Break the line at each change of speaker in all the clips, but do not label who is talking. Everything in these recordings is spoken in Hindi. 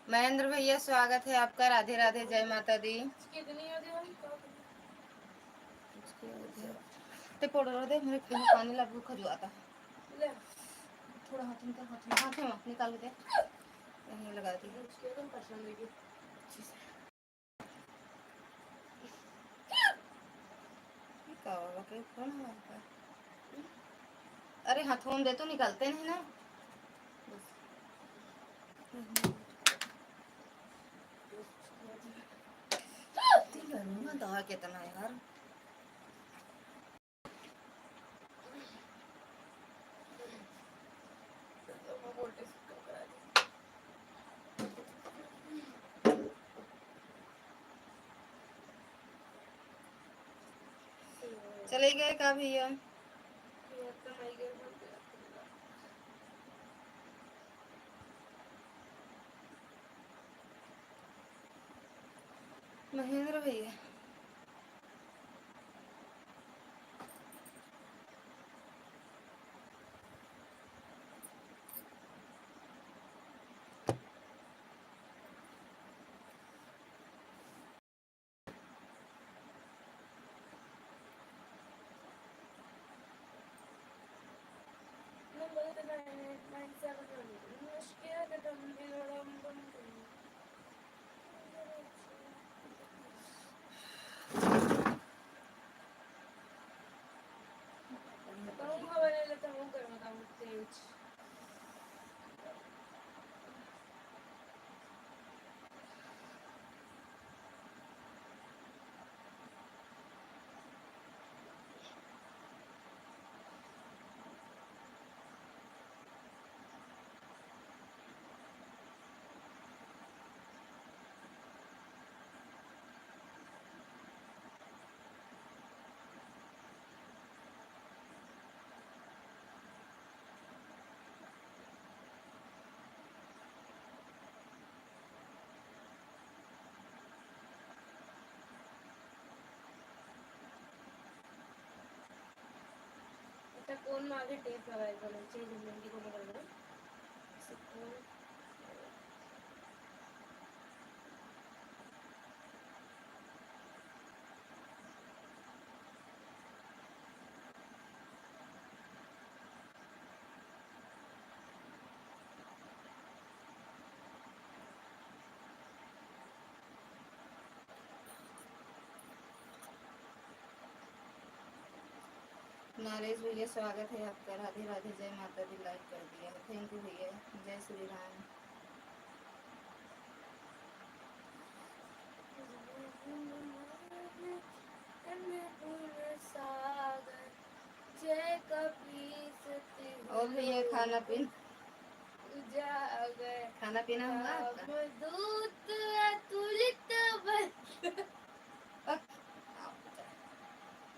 महेंद्र भैया स्वागत है आपका। राधे राधे, जय माता दी। ते पोड़ो दे मेरे पानी लागू खजुआता थोड़ा हाथ में निकाल दे यहीं लगा दी। अरे हाथों में दे तो निकालते नहीं ना। दवा कितना यार। चले गए का भैया। महेंद्र भैया कौन मागे टेप लगाएगा नीचे जिंदगी को बदल रहा नरेश भैया स्वागत है आपका। राधे राधे, जय माता दी। लाइक कर दिया, थैंक यू भैया। जय श्री राम। और भैया खाना पीना खाना पीना हुआ आपका?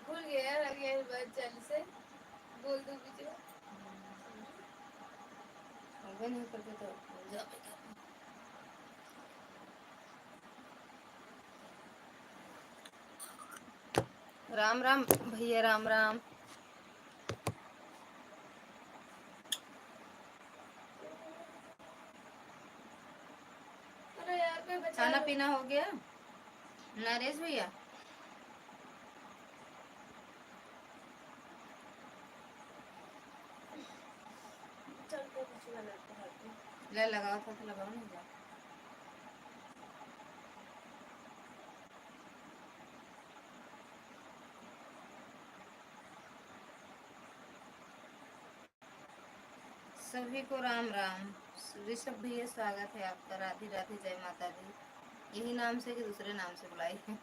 भूल गया लगे चल से बोल दो पीछे नहीं करते तो राम राम भैया, राम राम। खाना पीना हो गया नरेश भैया? ले लगाओ था तो लगाओ नहीं जा। सभी को राम राम। ऋषभ भैया स्वागत है आपका। राधे राधे, जय माता दी। यही नाम से कि दूसरे नाम से बुलाई है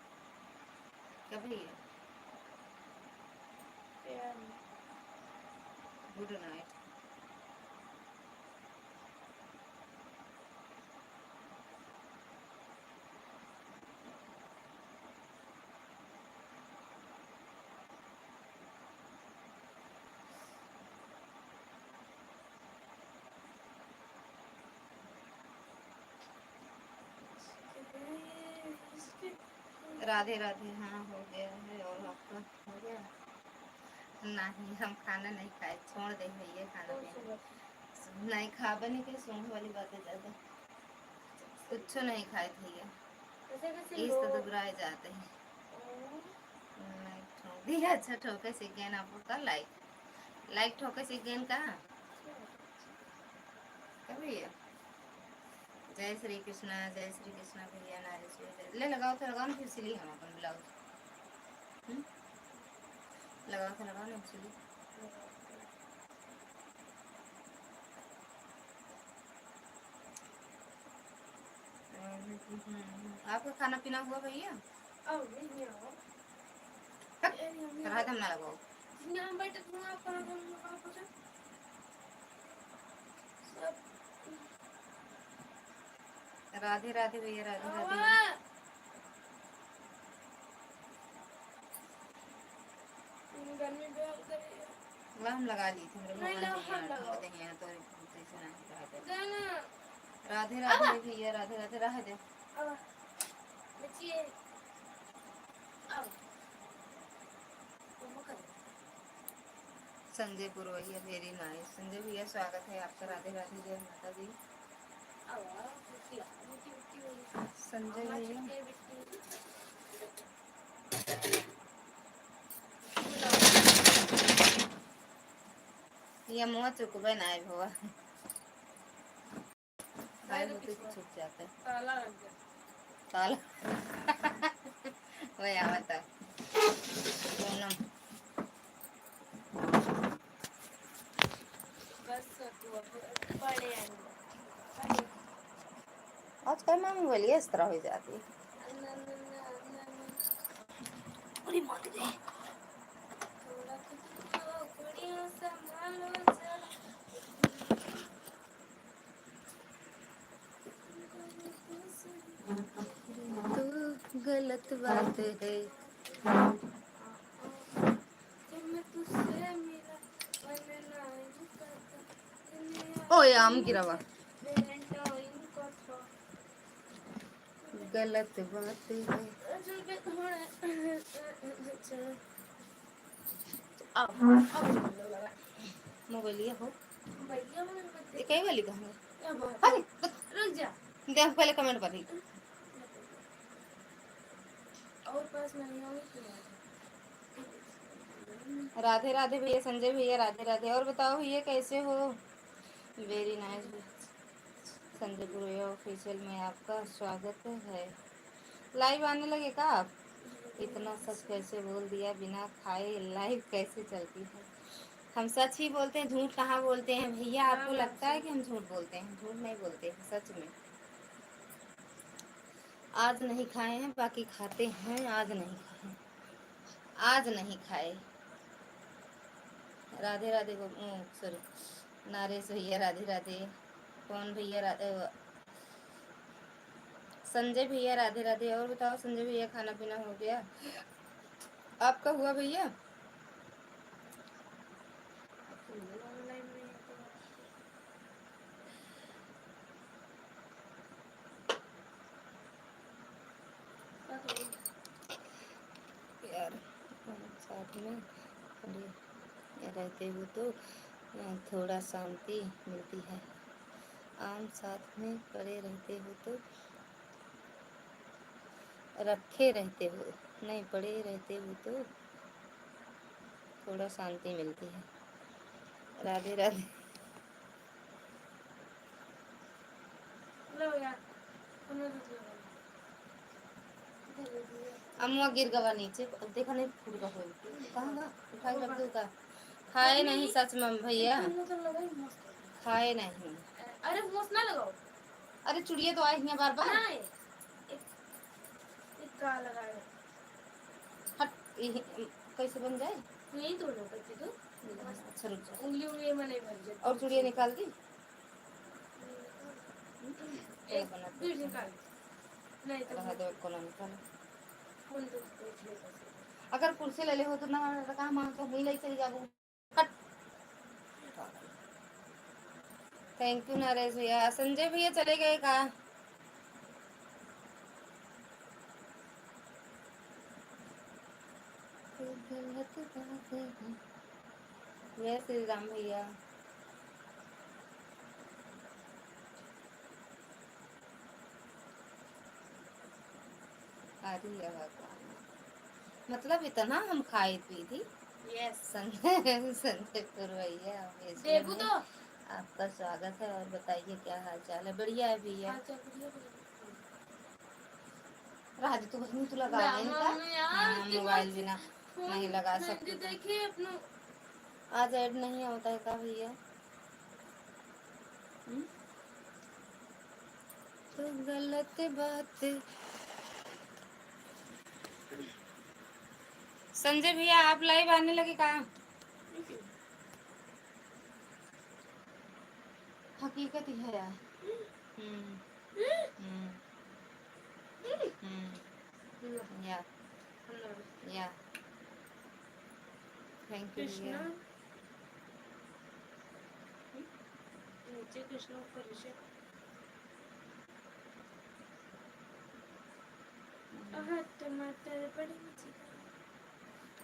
क्या भैया? Good night. राधे राधे। हाँ हो गया है। और आपका हो गया? नहीं, हम खाना नहीं खाए, छोड़ दे भैया खाना पीना। नहीं खा बने के सूंघ वाली बातें ज्यादा। कुछ नहीं खाए थे ये इस तो दुबराए जाते हैं। लाइक ठोक दिया। अच्छा ठोके से गेन आपको का लाइक ठोके से गेन का कभी है। जय श्री कृष्णा भैया नारी ले लगाओ तो लगाओ ना फिर सिली हम अपन ब्लाउज लगाओ तो लगाओ ना सिली। आपका खाना पीना हुआ भैया? कहा था ना लगाओ राधे राधे भैया राधे राधे। वह हम लगा ली थी मेरे तो राधे राधे भैया राधे राधे रह दे। संजय पुरवैया वेरी नाइस। संजय भैया स्वागत है आपका। राधे राधे जय माता दी। संजय भैया ये मुँह चुकबे ना भवा छुप जाता है ताला वही आवता पूनम आजकल मैं मोबाइल इस तरह हो जाती है। पूरी मत गई तो गलत बात है। ओए आम गिरा हुआ गलत बात है। मोबाइल ये हो कई वाली कहाँ रुक जा देख पहले कमेंट कर दी और पास नहीं होगी। राधे राधे भैया संजय भैया राधे राधे। और बताओ भैया कैसे हो? Very nice. संजय भैया ऑफिशियल में आपका स्वागत है। लाइव आने लगे का आप? इतना सच कैसे बोल दिया बिना खाए? लाइव कैसे चलती है? हम सच ही बोलते हैं, झूठ कहाँ बोलते हैं भैया? आपको लगता है कि हम झूठ बोलते हैं? झूठ नहीं बोलते हैं, सच में। आज नहीं खाए हैं, बाकी खाते हैं। आज नहीं खाए, आज नहीं खाए। राधे राधे सॉरी नारेश भैया राधे राधे। कौन भैया राधे? संजय भैया राधे राधे। और बताओ संजय भैया खाना पीना हो गया आपका? हुआ भैया? यार साथ में रहते हो तो थोड़ा शांति मिलती है। आम साथ में पड़े रहते हो तो रखे रहते हो, नहीं पड़े रहते हो तो थोड़ा शांति मिलती है। राधे राधे। अम्मा गिर गवा नीचे देखा नहीं फूट गवा कहाँ उठा के रख दो का। खाए नहीं सच में भैया, खाए नहीं। अरे मोस ना लगाओ। अरे चुड़िया तो आई हैं बार बार। हट कैसे बन जाए? यही तोड़ दो तो। अच्छा रुक जा, उंगली उंगली में नहीं भर जाए। और चुड़िया निकाल दी एक फिर निकाल नहीं तो रहा दो को निकाल। अगर कुर्सी ले ले हो तो ना कहाँ मांग तो नहीं ले चली जाओ। हट। थैंक यू नरेश भैया। संजय भैया चले गए का? जय श्री राम भैया। अरे मतलब इतना हम खाई पी थी।
यस
संजय पुरवैया देखो तो आपका स्वागत है। और बताइए क्या हाल चाल है? बढ़िया है भैया। राज तू बहनी तू लगा नहीं का मोबाइल बिना नहीं लगा सकते। देखिए अपना आज ऐड नहीं होता है का भैया? तो गलत बात। संजय भैया आप लाइव आने लगे कहाँ? हकीकत ही है यार। हम्म हम्म या या थैंक यू भैया। नीचे कृष्ण ऊपर ऋषभ। टमाटर बड़ी मिर्ची।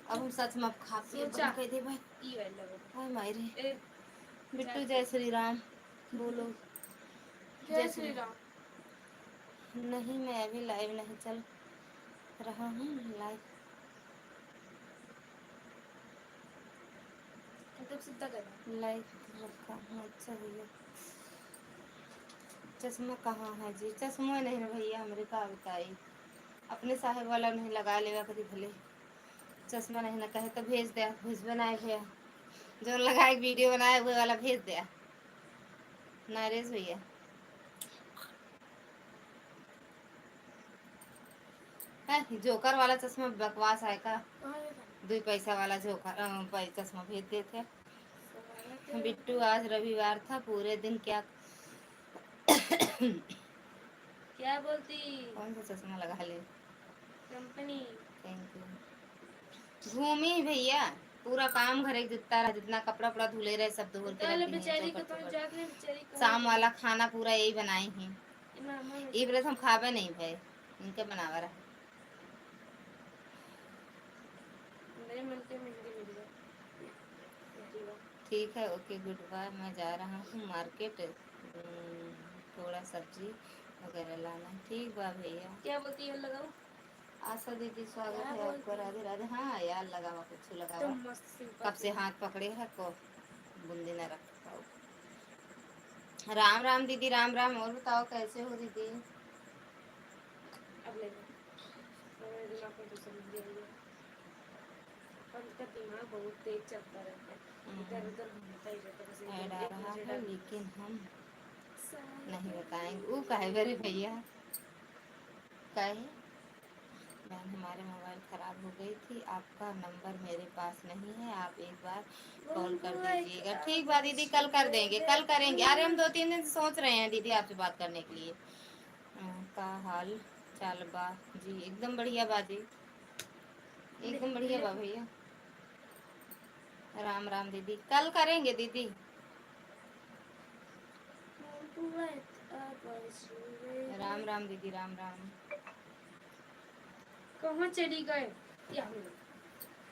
अब हम सच में खा पी कह दे भाई। हाय मायरे बिट्टू जय श्री राम बोलो। जय श्री राम। नहीं मैं अभी लाइव नहीं चल रहा हूँ। लाइव लाइव रखा हूँ। अच्छा भैया चश्मा कहाँ है जी? चश्मा नहीं है भैया हमरे का बताई। अपने साहेब वाला नहीं लगा लेगा कभी भले। चश्मा नहीं ना कहे तो भेज दिया। भेज बनाए भैया जो लगाए वीडियो बनाए हुए वाला भेज दिया नरेश भैया। जोकर वाला चश्मा बकवास है का? 2 पैसा वाला जोकर चश्मा भेज देते। बिट्टू आज रविवार था पूरे दिन क्या क्या बोलती? कौन सा चश्मा लगा ले? कंपनी। Thank you. घूमी भैया पूरा काम घरे जितना रहा जितना कपड़ा उपड़ा धुले रहे सब धो के रख दिए। शाम वाला खाना पूरा यही बनाई है। ये बरस हम खावे नहीं भाई इनके बनावा रहा। मेरे मन के मेहंदी मिल गया। ठीक है ओके गुड बाय। मैं जा रहा हूँ मार्केट थोड़ा सब्जी वगैरह लाना। ठीक बा भैया। क्या बोलती है? लगाओ। आशा दीदी स्वागत है आपका। राधे राधे। हाँ यार लगावा कुछ लगावा। कब से हाथ पकड़े है को बूंदी न रख पाओ। राम राम दीदी राम राम। और बताओ कैसे हो दीदी? अब ले दिमाग में तो समझ गया। उनका दिमाग बहुत तेज चलता रहता है। इधर उधर घूमता ही रहता है। ऐड आ रहा है लेकिन हम नहीं बताएंगे। वो काहे मेरे भैया काहे बहन हमारे मोबाइल ख़राब हो गई थी। आपका नंबर मेरे पास नहीं है। आप एक बार कॉल कर दीजिएगा। ठीक बात दीदी कल कर देंगे कल करेंगे। अरे हम 2-3 दिन से सोच रहे हैं दीदी आपसे बात करने के लिए। का हाल चाल बा जी? एकदम बढ़िया बाजी एकदम बढ़िया बा भैया। राम राम दीदी कल करेंगे दीदी। राम राम दीदी राम राम। कहाँ चली गए?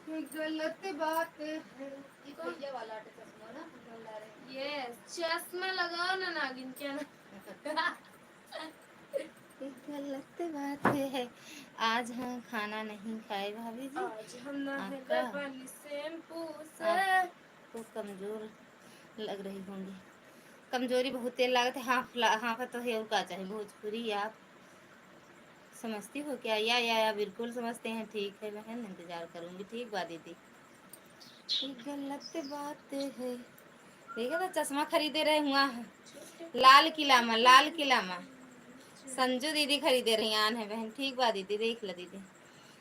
गलत बात है। ये भैया वाला चश्मा ना यस चश्मा लगाओ ना नागिन क्या ना। गलत बात है। आज हम खाना नहीं खाए भाभी जी। आज हम नहाए पानी शैम्पू से। आपको कमजोर लग रही होंगी। कमजोरी बहुत तेल लागत है। हाँ तो है और का चाहे भोजपुरी आप समझती हो क्या? या बिल्कुल समझते हैं। ठीक है बहन इंतजार करूंगी। ठीक बात दीदी। गलत बात है। देखा था चश्मा खरीदे रहे हुआ लाल किला में संजू दीदी खरीदे रही आन है बहन। ठीक बात दीदी देख लो दीदी।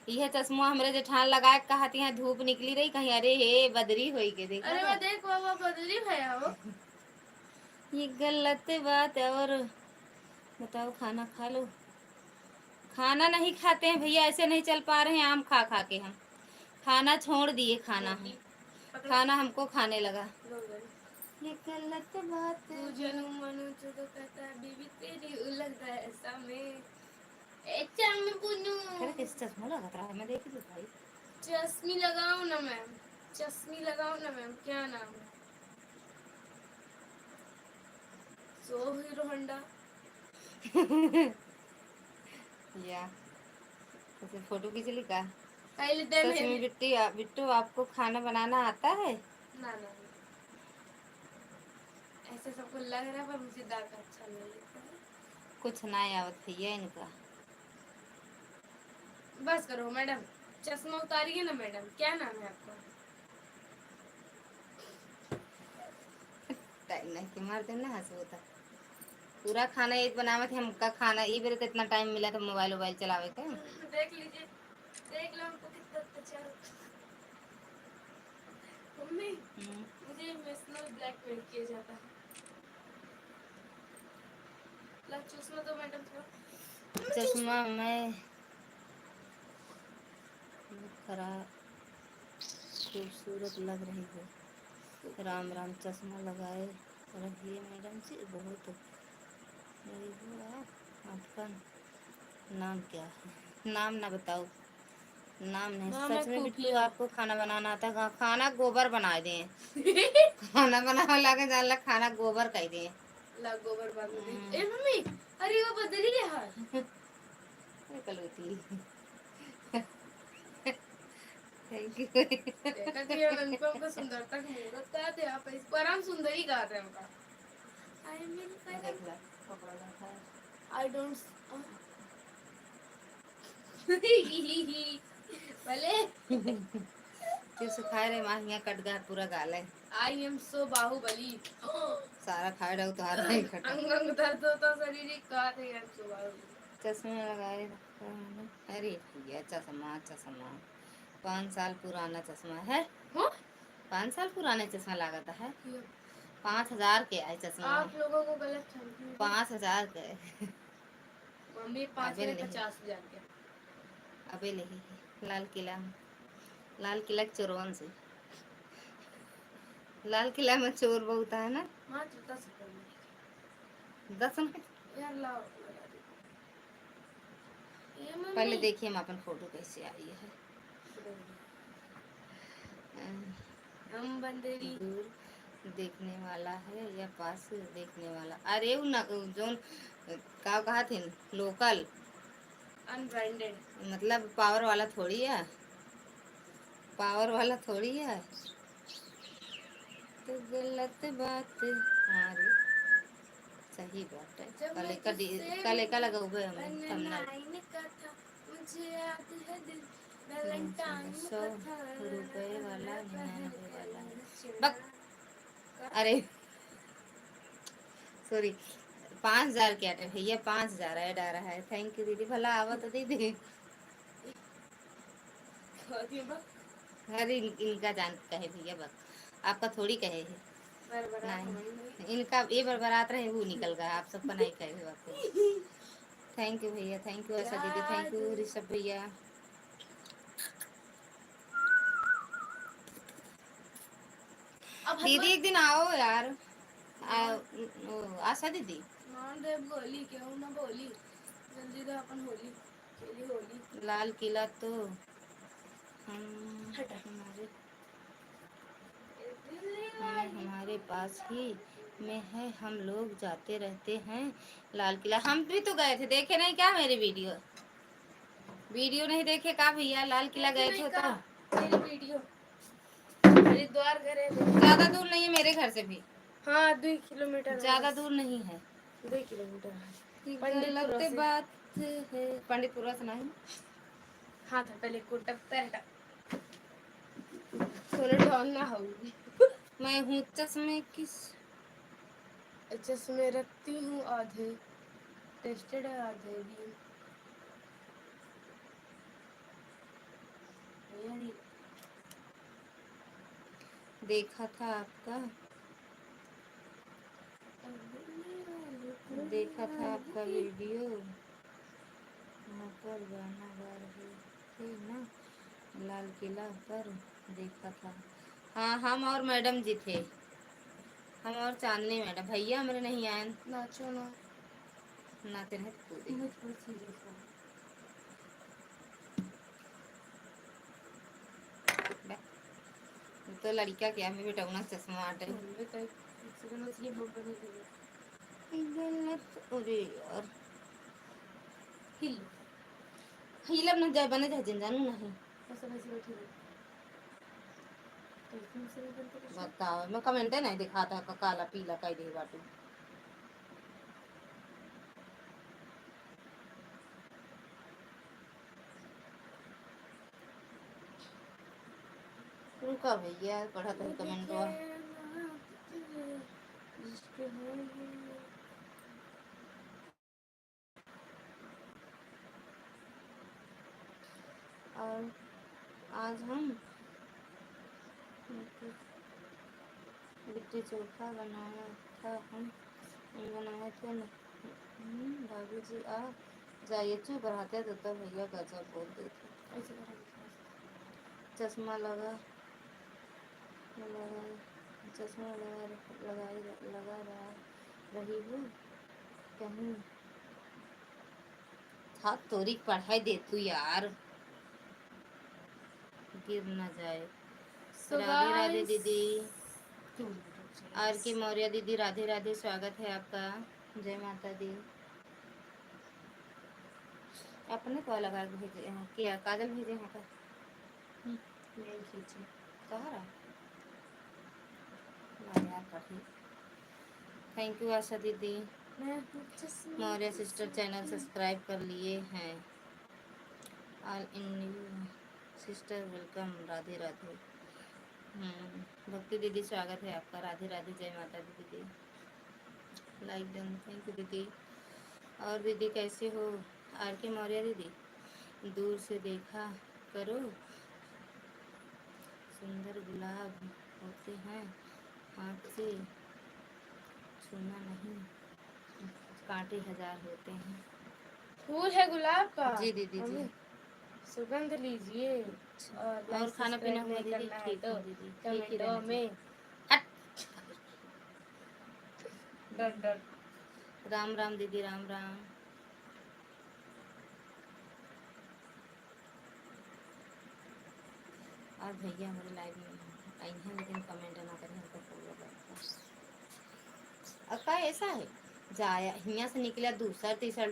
यह चश्मा हमरे जेठान लगाए कहती है धूप निकली रही कहीं। अरे हे बदरी हुई के देख। अरे वो देख वो बदरी भया हो। ये गलत बात है। और बताओ खाना खा लो। खाना नहीं खाते हैं भैया ऐसे नहीं चल पा रहे हैं। आम खा खा के हम खाना छोड़ दिए। खाना हमको खाने लगा। ये गलत बात है। जनू मनु तो कहता है बीबी तेरी लगता है ऐसा में अरे किस चश्मा लगा रहा है? मैं देखी तो भाई चश्मी लगाओ ना मैम। चश्मी लगाओ ना मैम। क्या नाम है? सो हीरो होंडा या ऐसे फोटो खींच ली का।
पहले दे
सच में बिट्टू आपको खाना बनाना आता है?
ना ना, ऐसे सबको लग रहा है पर मुझे दाल का अच्छा नहीं लगता है।
कुछ ना आवत भैया इनका।
बस करो मैडम, चश्मा उतारिए ना मैडम, क्या नाम है आपका?
टाइम नहीं कि मार देना हंसो था। पूरा खाना एक बनावे थे हमका खाना ई बेर कितना टाइम मिला तो मोबाइल चलावे के।
देख लीजिए, देख लो हमको कितना अच्छा। मम्मी मुझे इमोशनल ब्लैकमेल किया जाता है। ला चश्मा दो मैडम थोड़ा।
चश्मा मैं खराब खूबसूरत लग रही हो। राम राम, चश्मा लगाए रहिए मैडम जी, बहुत रही हो आप। आपका नाम क्या है? नाम ना बताओ, नाम नहीं।
नाम है
सच में बिट्टू
खुफिया।
आपको खाना बनाना आता है? खाना गोबर बना दें। खाना बना लाके जान ला, खाना गोबर कह दें।
ला गोबर बांध दे। ए मम्मी, अरे वो बदली है हाल।
कलौती। Thank you.
देखा कि अनुपम का सुंदरता का मुहूर्त का थे आप इस परम सुंदरी गा रहे हैं उनका। आई मीन
देख ला कपड़ा रखा है।
आई डोंट भले
चिप्स खाए रहे माहिया कट गया पूरा गाल है।
I am so Baahubali.
सारा खाए रहे तो हार नहीं खटा।
अंग अंग दर्द होता शरीर ही का थे आई एम सो बाहुबली।
चश्मे लगाए रखा है। अरे भैया चश्मा चश्मा 5 साल पुराना चश्मा है। 5 साल पुराने चश्मा लगाता है। 5,000 के आए चश्मा।
आप लोगों को गलत फहमी।
5,000 के।
मम्मी 5
अबे
में
नहीं,
50,000 के।
अबे नहीं। लाल किला के चोरवन से। लाल किला में चोर बहुत है ना।
मात्र 10 रुपए
10 में।
यार लाओ लगा दे। ये
पहले
मम्मी
देखिए हम अपन फोटो कैसे आई है।
हम बंदेरी
दूर देखने वाला है या पास देखने वाला? अरे वो ना जोन का कहा थे लोकल,
अनब्रांडेड।
मतलब पावर वाला थोड़ी है। पावर वाला थोड़ी है। तो गलत बात हमारी सही बात है।
जब मैं
कल का लगा हुए हम
तुझसे
थंबनेल।
नाइन का था, मुझे याद है दिल वैलेंटाइन
100
का था।
रुपए वाला, 99 वाला है।
चुना
बक। अरे सॉरी, 5,000 क्या है भैया? 5,000 ऐड आ रहा है। थैंक यू दीदी, भला आवा तो दीदी। अरे इनका जान कहे भैया, बक आपका थोड़ी कहे है। नहीं, इनका ये बरबरात रहे वो निकल गया, आप सबका नहीं कहे आपको। थैंक यू भैया, थैंक यू आशा दीदी, थैंक यू ऋषभ भैया। दीदी एक दिन आओ यार। आशा दीदी
बोली क्यों ना बोली, जल्दी तो अपन होली खेली होली।
लाल किला तो हम हमारे हमारे पास ही में है, हम लोग जाते रहते हैं लाल किला। हम भी तो गए थे, देखे नहीं क्या मेरी वीडियो नहीं देखे का भैया? लाल किला गए थे तो।
मेरी वीडियो हरिद्वार गए थे।
ज्यादा दूर नहीं है मेरे घर से भी।
हाँ 2 किलोमीटर
ज्यादा दूर नहीं है।
2 किलोमीटर है।
गलत बात है। पंडितपुरा से नहीं।
हाँ था पहले कोटक पैरटा सोने ढोल ना हो।
मैं हूँ चश्मे किस
चश्मे रखती हूँ आधे टेस्टेड है आधे भी।
देखा था आपका, देखा था आपका वीडियो, वहाँ पर गाना गा रहे थे ना लाल किला पर, देखा था। हाँ हम और मैडम जी थे, हम और चांदनी मैडम। भैया हमारे नहीं आए।
नाचो ना
नाते रहे तो लड़का क्या है बेटा, उना चश्मा आटे गलत। अरे यार
हिल
हीलब न जाए बने जाए जानू नहीं
ऐसा वैसे बैठी रही तो इसमें से नहीं बनता कुछ
बताओ मैं कमेंट नहीं दिखाता का काला पीला कई दे बाटू रुका भैया पढ़ा तो कमेंट हुआ
इश्क है ये
और आज हम लिट्टी चोखा बनाया था हम बनाए थे भाभी जी आ जाइए चुप रहते तो तब भैया गजब बोलते थे
ऐसे करा
चश्मा लगा चश्मा लगा रहा रही हूँ कहीं हाथ तोरी पढ़ाई दे तू यार गिर न जाए
सो
राधे राधे
गाइस
दीदी आर के मौर्य दीदी राधे राधे स्वागत है आपका जय माता दी अपने को लगा के भेजे हैं क्या काजल भेजे हैं का
नहीं खींची
कहा रहा ना यार पढ़ी थैंक यू आशा दीदी
मैं हूँ चश्मे
मौर्य
की
सिस्टर चैनल
सूरत।
सब्सक्राइब कर लिए हैं all in sister welcome Radhe Radhe भक्ति दीदी स्वागत है आपका राधे राधे जय माता दी दीदी लाइक डन थैंक यू दीदी और दीदी कैसे हो आर के मौर्य दीदी दूर से देखा करो सुंदर गुलाब होते हैं हाथ से छूना नहीं कांटे हजार होते हैं
फूल है गुलाब का
जी दीदी जी
मम्मी सुगंध लीजिए और
और
लाइक
खाना पीना
सब्सक्राइब
हुआ
नहीं
दीदी
करना है
ठीक
तो
हूँ दीदी ठीक ही
कमेंटों
रहना
में
चाहिए
डर डर
राम राम दीदी राम राम आज भैया हमारे लाइव में आई हैं लेकिन कमेंट ना करें हमको फॉलो करता का ऐसा है जाया यहाँ से निकला दूसरा तीसरा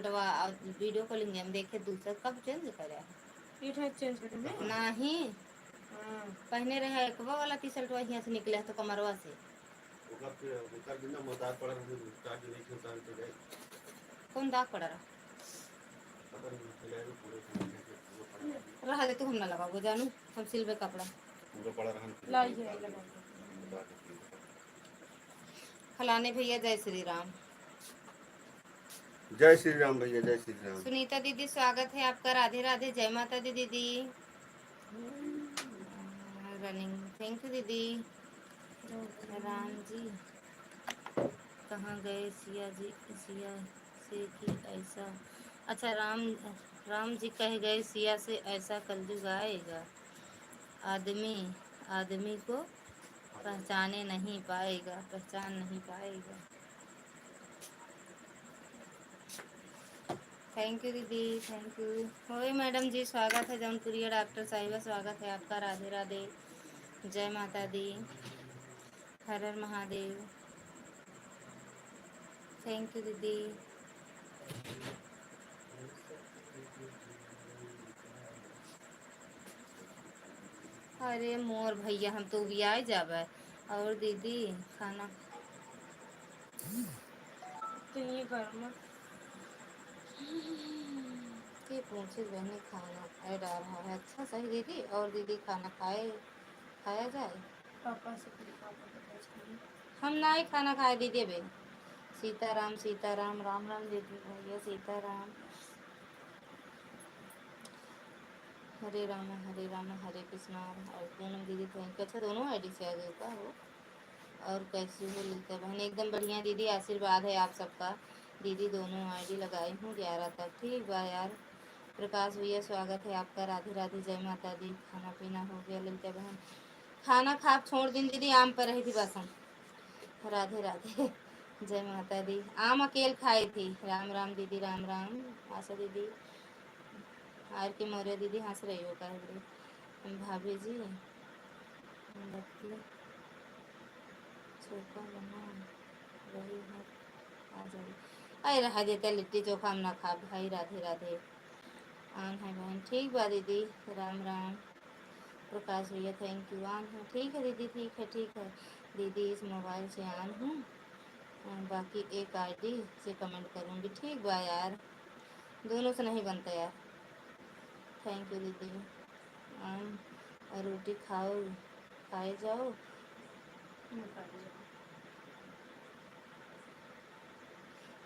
वीडियो कॉलिंग में देखे दूसरा कब चेंज करे
ये था चेंज कर देंगे
नहीं
हां
पहने रहे एकवा वाला तीसरा यहाँ से निकले तो कमरवा से कौन दाग पड़ा रहा दे तू हम ना लगाओ जानू हम सिलवे कपड़ा
लाई है लगा
फलाने भैया जय श्री राम
जय श्री राम भैया जय श्री राम
सुनीता दीदी स्वागत है आपका राधे राधे जय माता दी दीदी रनिंग थैंक यू दीदी राम जी कहाँ गए सिया से कि ऐसा अच्छा राम जी कह गए सिया से ऐसा कलयुग आएगा आदमी आदमी को पहचान नहीं पाएगा थैंक यू दीदी थैंक यू होए मैडम जी स्वागत है जौनपुरिया डॉक्टर साहिबा स्वागत है आपका राधे राधे जय माता दी हर हर महादेव थैंक यू दीदी अरे मोर भैया हम तो भी आ जाबे और दीदी खाना
तो ये गर्म
के पूछे बहने खाना ऐड आ रहा है अच्छा सही दीदी और दीदी खाना खाया जाए
पापा से पूरी पापा को पहचान
हम ना ही खाना खाए दीदी बे सीताराम राम राम दीदी भैया सीताराम हरे राम हरे कृष्णा और पूनम दीदी थैंक यू अच्छा दोनों आईडी से आ गए का हो और कैसी हो ललिता बहन एकदम बढ़िया दीदी आशीर्वाद है आप सबका दीदी दोनों आईडी लगाई हूँ 11 तक ठीक बा यार प्रकाश भैया स्वागत है आपका राधे राधे जय माता दी खाना पीना हो गया ललिता बहन खाना खा छोड़ दिन दीदी आम पर रही थी बस हम राधे राधे जय माता दी आम अकेले खाई थी राम राम दीदी राम राम आशा दीदी आर के मौर्य दीदी हंस रही हो कह भाभी जी बत्ती चोखा बना रही है आ जाइए अरे रहा देता लिट्टी चोखा हम ना खा भाई राधे राधे ऑन है बहन, ठीक बा दीदी। राम राम। प्रकाश भैया थैंक यू। ऑन है, ठीक है दीदी, ठीक है ठीक है दीदी, इस मोबाइल से ऑन हूँ। बाकी एक आईडी से कमेंट करूँगी, ठीक बा यार, दोनों से नहीं बनता यार। थैंक यू दीदी। और रोटी खाओ, खाए जाओ।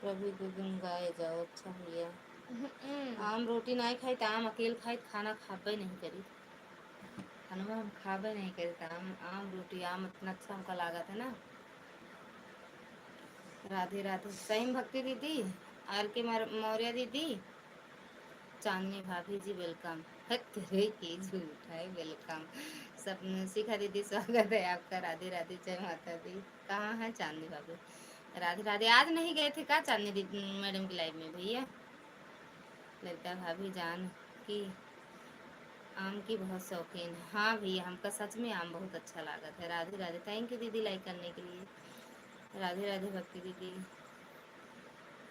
प्रभु गुन गाए जाओ। अच्छा भैया, आम रोटी नहीं खाई तो आम अकेले खाई तो खाना खाबे नहीं करी, खाना हम खाबे नहीं करी तो आम आम रोटी आम इतना अच्छा हमका लागत है ना। राधे राधे। सही भक्ति दीदी, आर के मौर्य दीदी, चांदनी भाभी जी वेलकम। तेरे की झूठ है, वेलकम। सब शिखा दीदी स्वागत है आपका। राधे राधे, जय माता दी। कहाँ है चांदनी भाभी? राधे राधे। आज नहीं गए थे क्या चांदनी दीदी मैडम की लाइव में भैया? ललिता भाभी जान की आम की बहुत शौकीन है। हाँ भैया, हमका सच में आम बहुत अच्छा लागत है। राधे राधे, थैंक यू दीदी लाइक करने के लिए। राधे राधे भक्ति दीदी।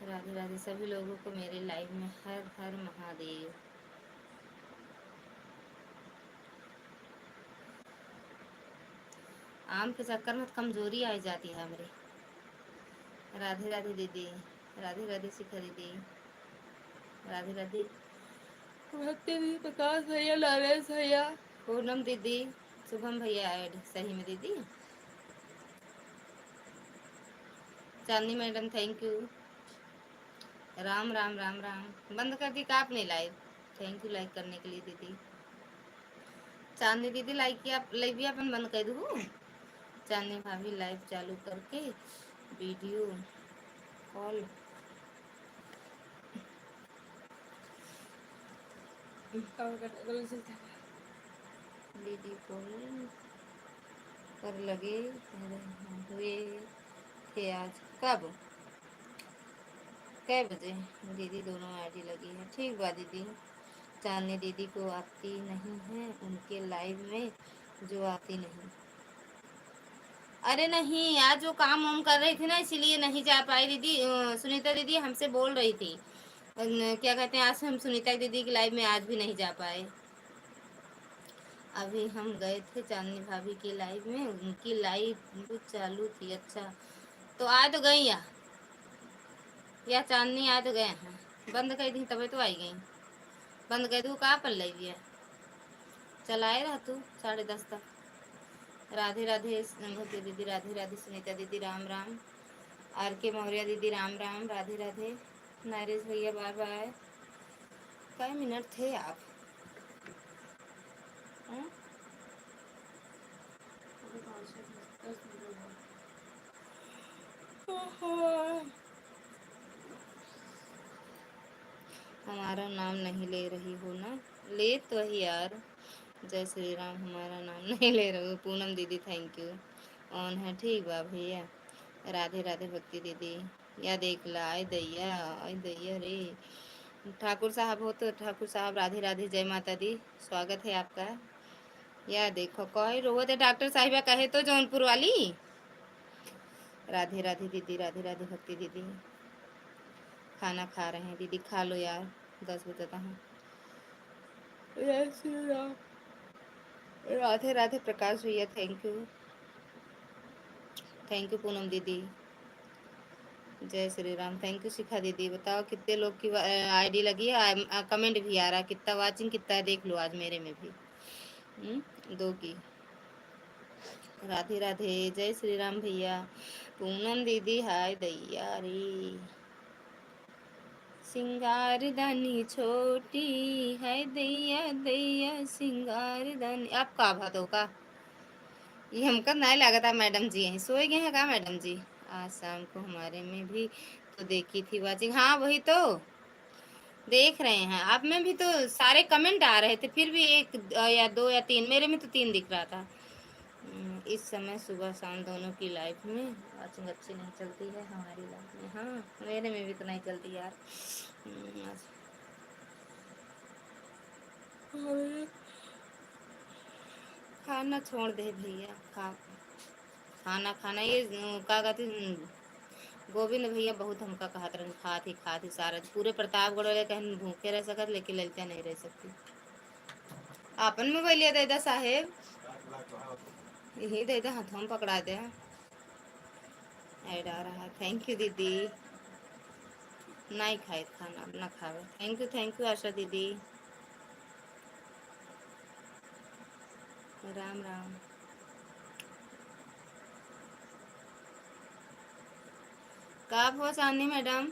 राधे राधे सभी लोगों को मेरे लाइव में हर हर महादेव। आम के चक्कर में कमजोरी आ जाती है मेरी। राधे राधे दीदी। राधे राधे शिखा दीदी। राधे राधे भक्ति दीदी, प्रकाश भैया, नरेश भैया, पूनम दीदी, शुभम भैया ऐड सही में दीदी। Chandni madam thank you. Ram Ram Ram Ram. बंद कर दी का आपने लाइव? थैंक यू लाइक करने के लिए दीदी। चांदनी दीदी लाइक किया, लाइव भी अपन बंद कर दूँ? चांदनी भाभी लाइव चालू करके वीडियो कॉल दीदी कॉल पर लगे हुए थे आज। कब कै बजे? दीदी दोनों आईडी लगी है, ठीक बा दीदी। चांदनी दीदी को आती नहीं है उनके लाइव में, जो आती नहीं। अरे नहीं, आज वो काम वाम कर रही थी ना, इसीलिए नहीं जा पाई दीदी। सुनीता दीदी हमसे बोल रही थी, क्या कहते हैं, आज हम सुनीता दीदी की लाइव में आज भी नहीं जा पाए। अभी हम गए थे चांदनी भाभी की लाइव में, उनकी लाइव चालू थी। अच्छा तो आ तो गई या चांदनी आ तो गए हैं, बंद कर दी तभी तो आई गई। बंद कर दूँ कहाँ पर लगी है? चलाए रह तू 10:30 तक। राधे राधे भक्ति दीदी, राधे राधे सुनीता दीदी, राम राम। आर के मौर्य दीदी, राम राम। राधे राधे नरेश भैया, बाय बाय। कई मिनट थे आप? हाँ? हमारा नाम नहीं ले रही हो ना? ले तो ही यार। जय श्री राम। हमारा नाम नहीं ले रही हो? पूनम दीदी थैंक यू। ऑन है, ठीक बा भैया। राधे राधे भक्ति दीदी। या देख ला, आई दैया, आई दैया रे। ठाकुर साहब हो तो ठाकुर साहब, राधे राधे, जय माता दी, स्वागत है आपका। या देखो कहे रोवत है डॉक्टर साहिबा कहे तो जौनपुर वाली। राधे राधे दीदी, राधे राधे भक्ति दीदी। खाना खा रहे हैं दीदी, खा लो यार, 10 बजे तक हूँ। जय श्री राम। राधे राधे प्रकाश भैया thank you. Thank you Poonam दीदी। जय श्री राम। थैंक यू शिखा दीदी। बताओ कितने लोग की आईडी लगी है? कमेंट भी आ रहा, कितना वाचिंग कितना है देख लो आज मेरे में भी। 2 की। राधे राधे, जय श्री राम भैया। पूनम दीदी हाय दैया रे। सिंगारदानी छोटी है दैया दैया सिंगारदानी। आप का भात हो का? ये हमका नहीं लगा था मैडम जी यहीं सोए गए हैं का मैडम जी? आज शाम को हमारे में भी तो देखी थी वाचिंग। हाँ वही तो देख रहे हैं, आप में भी तो सारे कमेंट आ रहे थे, फिर भी एक या 2 या 3, मेरे में तो 3 दिख रहा था। इस समय सुबह शाम दोनों की लाइफ में वाचिंग अच्छी नहीं चलती है हमारी लाइफ में। हाँ मेरे में भी तो नहीं चलती यार। खाना छोड़ दे भैया, खाना खाना ये क्या कहते गोविंद भैया बहुत हमका कहत रहन खात ही सारा पूरे प्रतापगढ़ वाले कहीं भूखे रह सकत लेकिन ललिता नहीं रह सकती। आपन में बोलिए दादा साहेब यही दादा हाथों में पकड़ा दे। ऐड आ रहा। थैंक यू दीदी। नहीं खाए खाना ना खावे। थैंक यू आशा दीदी। राम राम। कब हो चांदनी मैडम?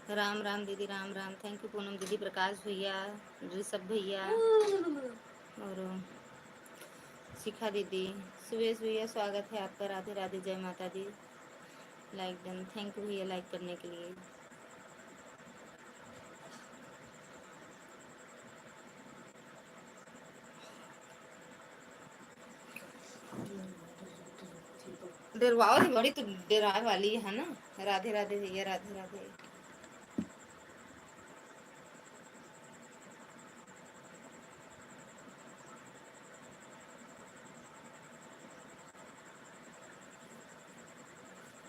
राम राम दीदी राम राम। थैंक यू पूनम दीदी, प्रकाश भैया, ऋषभ भैया और शिखा दीदी, सुरेश भैया स्वागत है आपका। राधे राधे, जय माता दी। Like done. थैंक यू भैया लाइक करने के लिए। डरवाओ थी बड़ी तो डराए वाली है ना। राधे राधे भैया राधे राधे।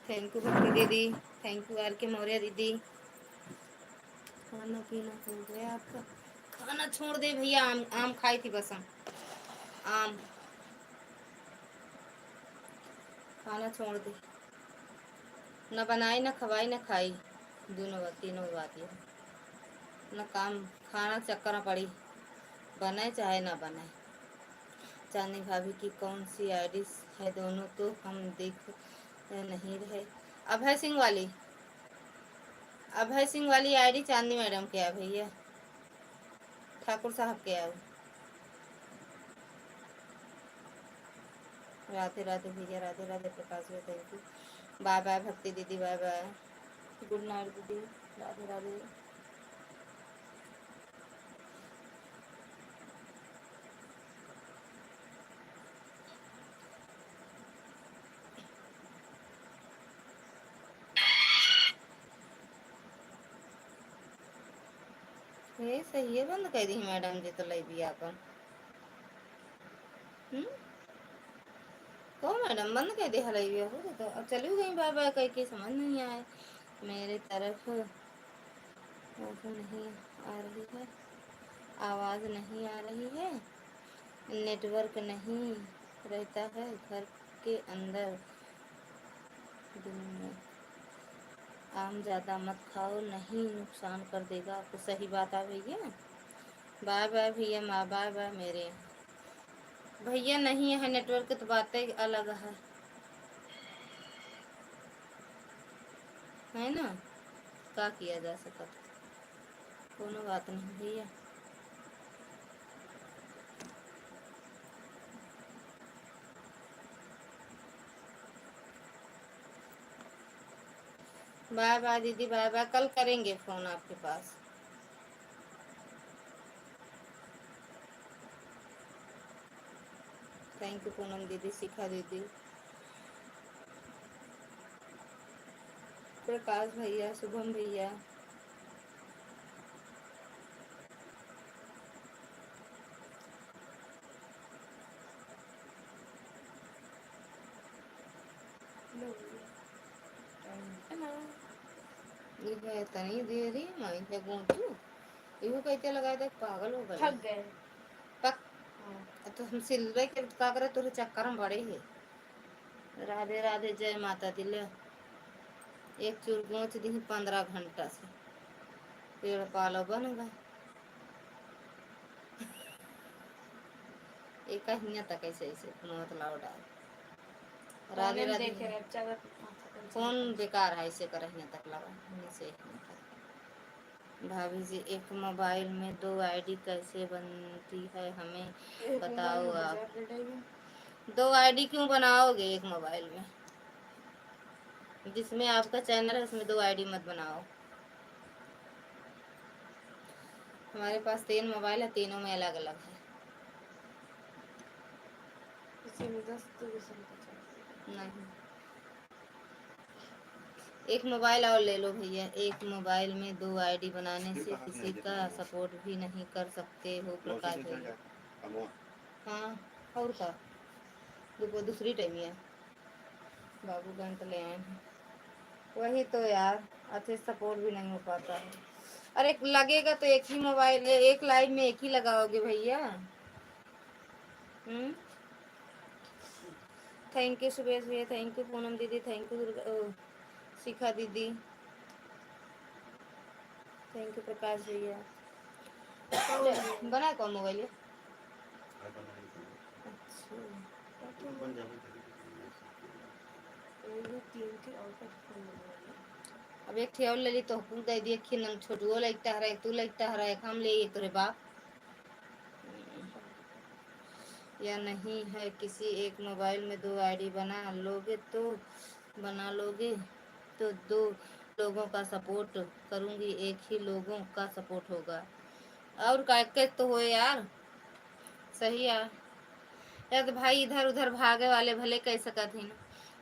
थैंक यू भक्ति दीदी। थैंक यू आर के मौर्य दीदी। खाना पीना हो गया आपका? खाना छोड़ दे भैया। आम आम खाई थी बस हम। आम खाना छोड़ दे। न बनाई न खवाई न खाई, दोनों तीनों बात ये न काम खाना चक्कर में पड़ी, बने चाहे ना बने। चांदनी भाभी की कौन सी आईडी है? दोनों तो हम देख नहीं रहे। अभय सिंह वाली, अभय सिंह वाली आईडी चांदनी मैडम के है भैया, ठाकुर साहब के है। राधे राधे भैया राधे राधे। प्रकाश भैया थैंक यू। बाय बाय भक्ति दीदी, बाय बाय। गुड नाइट दीदी, राधे राधे। ये सही है, बंद कर दी मैडम जी तो लई भी अपन। तो मैडम बंद कर दे हलाई भी हो तो अब चली गई बाय बाय कह के, समझ नहीं आए मेरे तरफ। नहीं आ रही है आवाज़, नहीं आ रही है, नेटवर्क नहीं रहता है घर के अंदर। दिन में आम ज़्यादा मत खाओ, नहीं नुकसान कर देगा आपको। सही बात है भैया। बाय बाय भैया, माँ बाय बाय मेरे भैया। नहीं है नेटवर्क तो बातें अलग है ना, क्या किया जा सकता। कोनो बात नहीं भैया। बाय बाय दीदी, बाय बाय। कल करेंगे फ़ोन आपके पास। थैंक यू पूनम दीदी, शिखा दीदी, प्रकाश भैया, शुभम भैया। ये तनी देरी मैं इसे गूंचू इहो कहते लगा दे, पागल हो गए।
थक गए।
पक तो हम सिलवे के का करे तुरे चक्कर में बड़े है। राधे राधे, जय माता दी। ले एक चूर गूंच दी 15 घंटा से, पेड़ पालो बन गए। एक हिया तक ऐसे ऐसे मतलब डाल। राधे राधे।
देखे रहे चलो
कौन बेकार है ऐसे कर हिया तक लगा से। भाभी जी एक मोबाइल में 2 आईडी कैसे बनती है हमें बताओ आप। 2 आईडी क्यों बनाओगे एक मोबाइल में? जिसमें आपका चैनल है उसमें 2 आईडी मत बनाओ। हमारे पास 3 मोबाइल है, तीनों में अलग अलग है। नहीं, एक मोबाइल और ले लो भैया। एक मोबाइल में 2 आईडी बनाने से किसी का सपोर्ट भी नहीं कर सकते हो। प्रकाश भैया
अमो
हाँ और का देखो दूसरी टाइम है बाबू गन तो ले आए हैं वही तो यार अच्छे सपोर्ट भी नहीं हो पाता है अरे लगेगा तो एक ही मोबाइल एक लाइव में एक ही लगाओगे भैया थैंक यू सुबेश भैया थैंक यू पूनम दीदी थैंक यू शिखा दीदी थैंक यू प्रकाश भैया बना कौन मोबाइल है अच्छा
बन जावे
अब एक ठे और ले ली तो हुकुम दे दिए कि नंग छोटुओ लगता है तू लगता है हम ले तोरे बाप या नहीं है किसी एक मोबाइल में दो आईडी बना लोगे तो दो लोगों का सपोर्ट करूंगी एक ही लोगों का सपोर्ट होगा और का तो हो यार सही यार या तो भाई इधर उधर भागे वाले भले कह सकत ही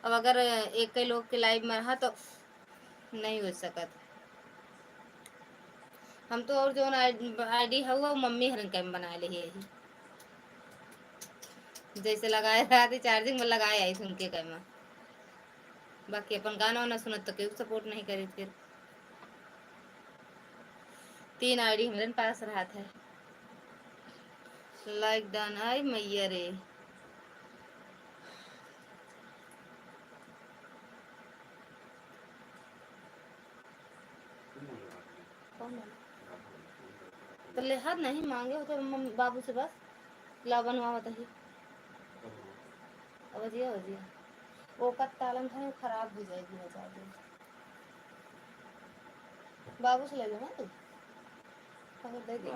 अब अगर एक के लोग के लाइव में रहा तो नहीं हो सकत हम तो और जो आईडी है वो मम्मी हरन कैम बना ले यही जैसे लगाए रहा थी चार्जिंग में लगाए आई सुन के कैम बाकी अपन गाना वाना सुनत तो क्यों सपोर्ट नहीं करी फिर 3 आईडी हमारे पास रहा था लाइक डन आई मैया रे तो लिहाज नहीं मांगे हो तो बाबू से बस ला बनवा बताइए अवजिया अवजिया वो का तालन था खराब हो जाएगी बचा दे बाबू से ले लो ना तू अगर दे दे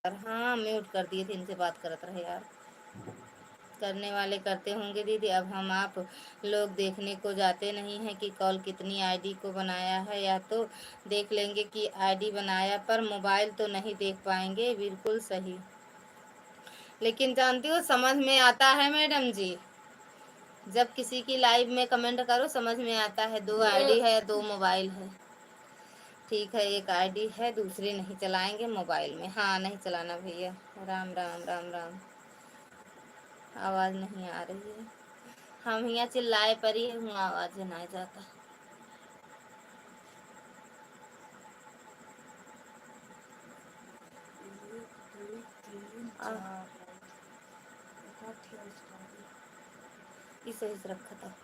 हाँ म्यूट कर दिए थे इनसे बात करत रहे यार करने वाले करते होंगे दीदी अब हम आप लोग देखने को जाते नहीं हैं कि कॉल कितनी आईडी को बनाया है या तो देख लेंगे कि आईडी बनाया पर मोबाइल तो नहीं देख पाएंगे बिल्कुल सही लेकिन जानती हो समझ में आता है मैडम जी जब किसी की लाइव में कमेंट करो समझ में आता है 2 आईडी है 2 मोबाइल है ठीक है एक आईडी है दूसरी नहीं चलाएंगे मोबाइल में हाँ नहीं चलाना भैया राम राम राम राम आवाज़ नहीं आ रही है हम यहाँ चिल्लाए पर ही हूँ आवाज़ नहीं जाता इसे इस रखा था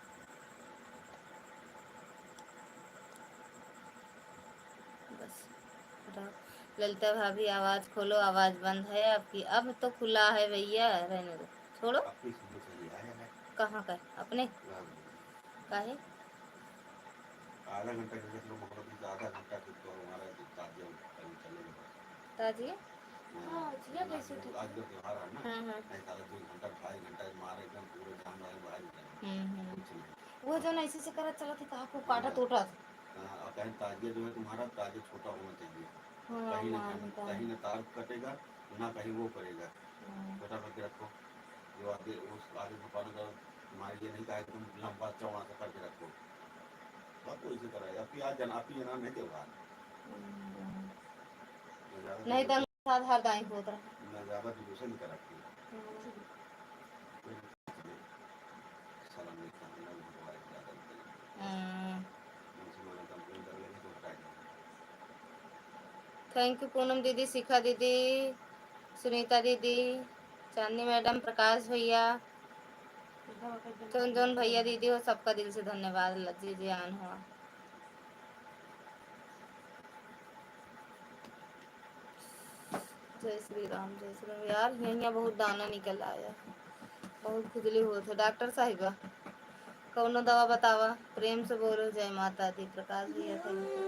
बस ललिता भाभी आवाज़ खोलो आवाज़ बंद है आपकी अब तो खुला है भैया रहने दो छोड़ो कहाँ का अपने का है
आधा घंटा
ताजी।
हाँ जिया कैसे ठीक
आज का त्योहार है ना,
हाँ हाँ
नहीं साला 2 घंटा 2.5 घंटा मारे एकदम पूरे जान वाले बाहर निकले कुछ नहीं।
वो जो ऐसे से करत चला थी कहा को काटा टूटा
और कहीं ताजिया जो है तुम्हारा ताजिया छोटा होना चाहिए,
हाँ
कहीं ना
मानता
कहीं ना तार कटेगा ना कहीं वो करेगा,
हाँ।
छोटा करके रखो। जो आगे उस आगे दुकान का तुम्हारे ये नहीं कहा कि तुम लंबा चौड़ा सा करके रखो, सबको इसी तरह आपकी आज आपकी जना नहीं त्योहार
नहीं तो साथ हर दाई होता
ना ज़्यादा डिवोशन करा के साला नहीं खाना ना तुम्हारे ज़्यादा उनसे मैंने कंप्लेन कर लेंगे तो हटा देंगे।
थैंक यू पूनम दीदी, शिखा दीदी, सुनीता दीदी, चांदनी मैडम, प्रकाश भैया, जोन जोन भैया दीदी हो, सबका दिल से धन्यवाद। जी जी आन हुआ। जय श्री राम, जय श्री राम। यार यहाँ बहुत दाना निकल आया, बहुत खुजली हुआ थे। डॉक्टर साहिबा कौनो दवा बतावा, प्रेम से बोलो। जय माता दी। प्रकाश भैया थैंक यू।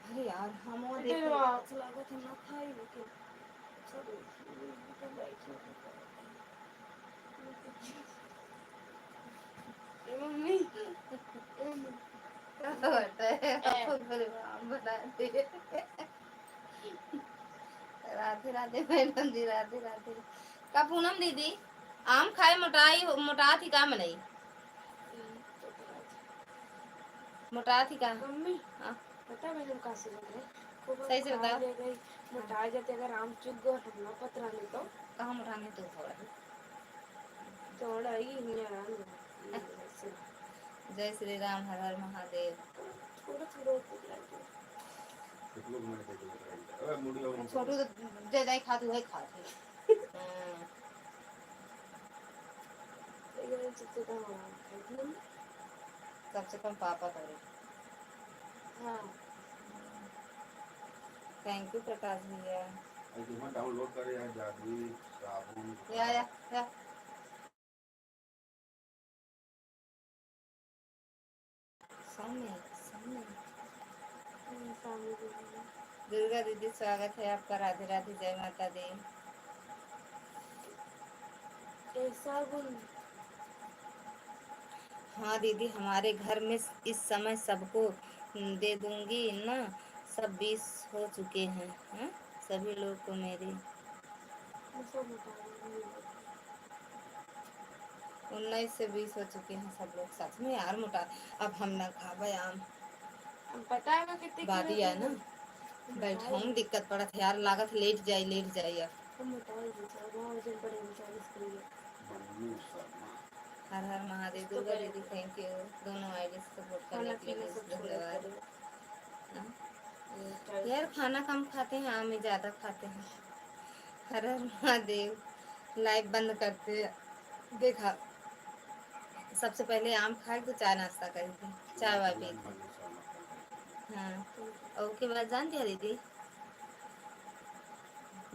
अरे यार हम वो देखो लागत हम ना खाई लेकिन सब बैठे
मम्मी
राधे राधे मैडम जी, राधे राधे। का पूनम दीदी आम खाए मोटा थी का नहीं मोटा थी का
मम्मी
हाँ
पता मैंने कहा से लग रहा है खूब
सही से
खा
बताओ।
ले गई मोटा जाते अगर आम चुग गो हमला पतरा नहीं तो
कहाँ मोटाने तो थोड़ा
थोड़ा ही हिया
जय श्री राम, हर हर महादेव।
थोड़ा थोड़ा पतरा
कितने लोग मैंने देखो अरे मुड़ी और
छोटू तो जे जाई खाती वही खाती
ये चित्ते का खाई
सबसे कम पापा करे।
हाँ
थैंक यू प्रकाश भैया।
तुम्हारा डाउनलोड करे यार जादुई साबुन
या सामने सामने। दुर्गा दीदी स्वागत है आपका। राधे राधे, जय माता दी।
साबुन
हाँ दीदी हमारे घर में इस समय सबको दे दूंगी ना, सब 20 हो चुके हैं। हाँ? सभी लोग को मेरी 19 से 20 हो चुके हैं सब लोग। सच में यार मोटा अब हम ना खावे आम
पता है मैं कितने
बादी है ना बैठा हूँ दिक्कत पड़त है यार, लागत लेट जाए अब। हर हर महादेव। दुर्गा दीदी थैंक यू, दोनों आईडी से सपोर्ट करने के लिए धन्यवाद। यार खाना कम खाते हैं, आम ही ज़्यादा खाते हैं। हर हर महादेव। लाइव बंद करते देखा, सबसे पहले आम खाए तो चाय नाश्ता करी थी, चाय वाय पी थी। हाँ और उसके बाद जानती है दीदी,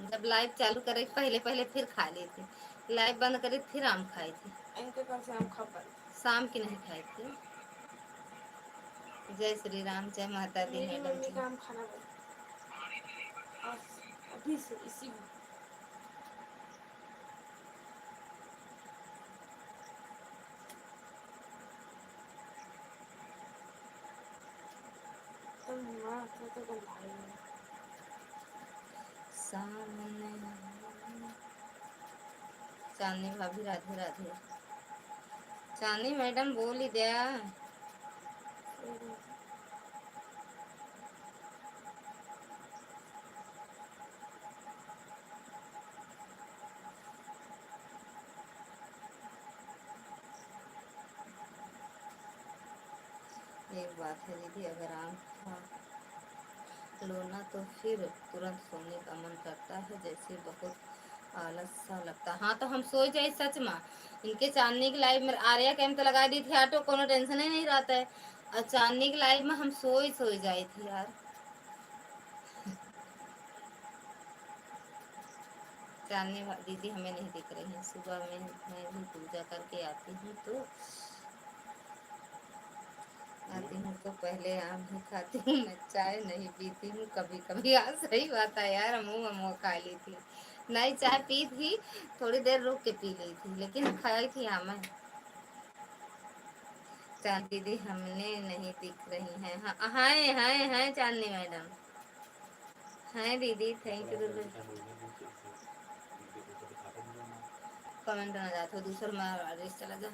जब लाइव चालू करे पहले पहले फिर खा ली थी, लाइव बंद करे फिर आम खाई थी।
इनके कल से आम खा पाई
शाम की नहीं खाई थी। जय श्री राम, जय माता दी
मेरी
मैडम
मम्मी
जी।
का आम खाना बना अभी से इसी में तो गंधाई है
सामने चांदनी भाभी राधे राधे। चांदनी मैडम बोल ही दिया। एक बात है दीदी, अगर आम खा लो ना तो फिर तुरंत सोने का मन करता है, जैसे बहुत आलस सा लगता। हाँ तो हम सो जाए सच में। इनके चांदनी की लाइव में आर्या कैम तो लगा दी थी ऑटो, कोनो टेंशन ही नहीं रहता है। और चांदनी की लाइव में हम सो जाए थी यार। चांदनी दीदी हमें नहीं दिख रही है, सुबह में मैं भी पूजा करके आती हूँ तो तो पहले आम ही खाती हूँ, मैं चाय नहीं पीती हूँ कभी कभी। हाँ सही बात है यार, मुँह खा ली थी। नहीं चाय पी थी, थोड़ी देर रुक के पी ली थी, लेकिन खाई थी आम मैं। चांद दीदी हमने नहीं दिख रही हैं। हाँ हाय हाय हाय चांदनी मैडम, हाय दीदी, थैंक यू। कमेंट ना जाते दूसरा मैं चला जा।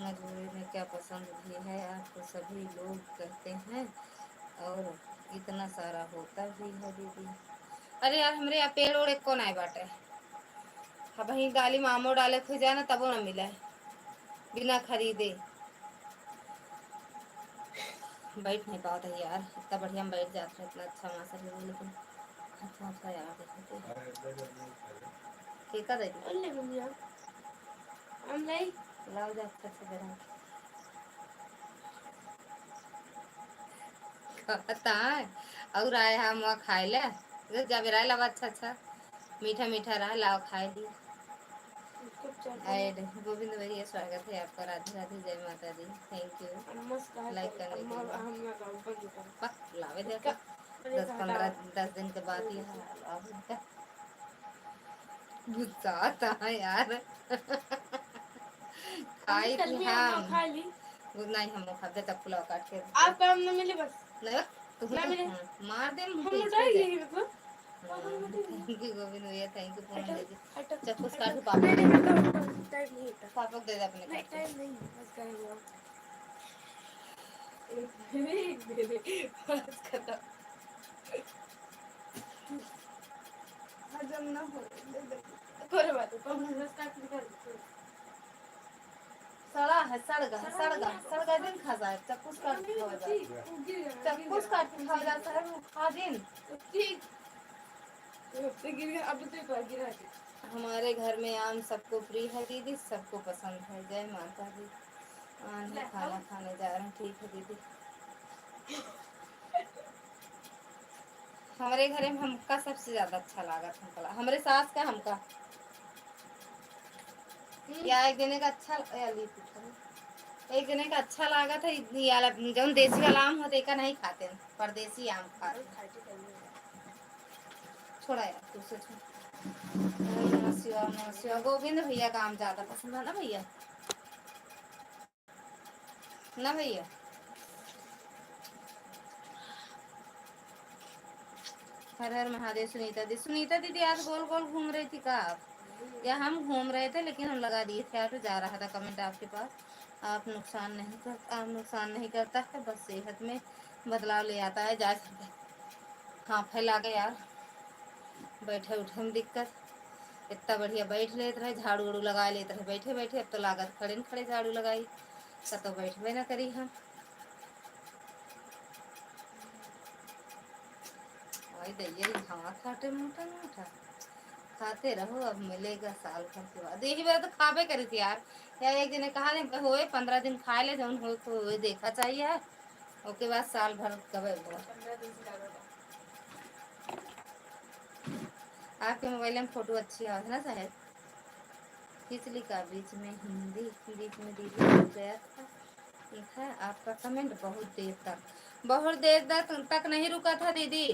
मजबूरी में क्या पसंद भी है आपको, सभी लोग कहते हैं, और इतना सारा होता भी है दीदी। अरे यार हमारे यहाँ पेड़ ओड़ एक कौन आए बाटे। हाँ वही गाली में आमो डाले खुद जाना तबो ना मिले बिना खरीदे। बैठ नहीं पाता यार, इतना बढ़िया हम बैठ जाते हैं, इतना अच्छा मौसम है, लेकिन अच्छा अच्छा यार देखते केका दे लाओ जा अच्छा से बना कहता है। और आए हम वहाँ खाए ले जब रहा लावा अच्छा अच्छा मीठा मीठा रहा, लाओ खाए दी। ऐड गोविंद भैया स्वागत है आपका, राधे राधे, जय माता दी, थैंक यू लाइक करने के लिए। पक लावे दे 10 दिन के बाद ही है। गुस्सा आता है यार। खाई थी हम नहीं, हम खाते तब पुलाव काट के
आप काम न मिले बस
नहीं तू
ना मिले
मार दे
हम
मुझे
उठा यही मतलब
थैंक यू गोविंद भैया, थैंक यू पूनम दीदी।
हटो
चक्कू काट के
नहीं
पापा
नहीं हटो टाइम नहीं हटा
पापा को दे दे अपने
नहीं
काट के।
टाइम नहीं बस कर लो एक दे दे बस खत्म हजम ना हो दे दे कोई बात नहीं तुम बस काट निकाल
सड़ा है, सड़गा दिन खा जाए चक्कू काट के खा जाए, चक्कू काट के खा जाता है वो खा दिन।
ठीक गिर गया अब तो एक बार गिरा दे।
हमारे घर में आम सबको फ्री है दीदी, सबको पसंद है, जय माता दी। आने खाना खाने जा रहे हैं, ठीक है दीदी। हमारे घर में हमका सबसे ज्यादा अच्छा लगा था हमारे सास का हमका या एक दिन का अच्छा एक दिन का अच्छा लगा था जब देसी वाला आम होता है नहीं खाते हैं, परदेसी आम खाते छोड़ा यार दूसरे शिवा गोविंद भैया का आम ज्यादा पसंद है ना भैया, ना भैया। हर हर महादेव। सुनीता दीदी आज गोल गोल घूम रही थी का आप, या हम घूम रहे थे लेकिन हम लगा दिए थे, आप जा रहा था कमेंट आपके पास। आप नुकसान नहीं करता है, बस सेहत में बदलाव ले आता है, जा सकते हाँ फैला के यार बैठे उठे में दिक्कत। इतना बढ़िया बैठ लेते रहे, झाड़ू उड़ू लगा लेते रहे बैठे बैठे, अब तो लागत खड़े न खड़े झाड़ू लगाई तो बैठबे ना करी हम। वही दैया हाँ खाटे मोटा मोटा खाते रहो, अब मिलेगा साल भर के बाद। यही बात तो खाबे करी थी यार, या एक दिन कहा होए 15 दिन खाए ले जौन हो तो देखा चाहिए, उसके बाद साल भर कब आपके मोबाइल में फोटो अच्छी है ना शायद, खींच ली का बीच में हिंदी बीच में दीदी हो गया था। आपका कमेंट बहुत देर तक नहीं रुका था दीदी,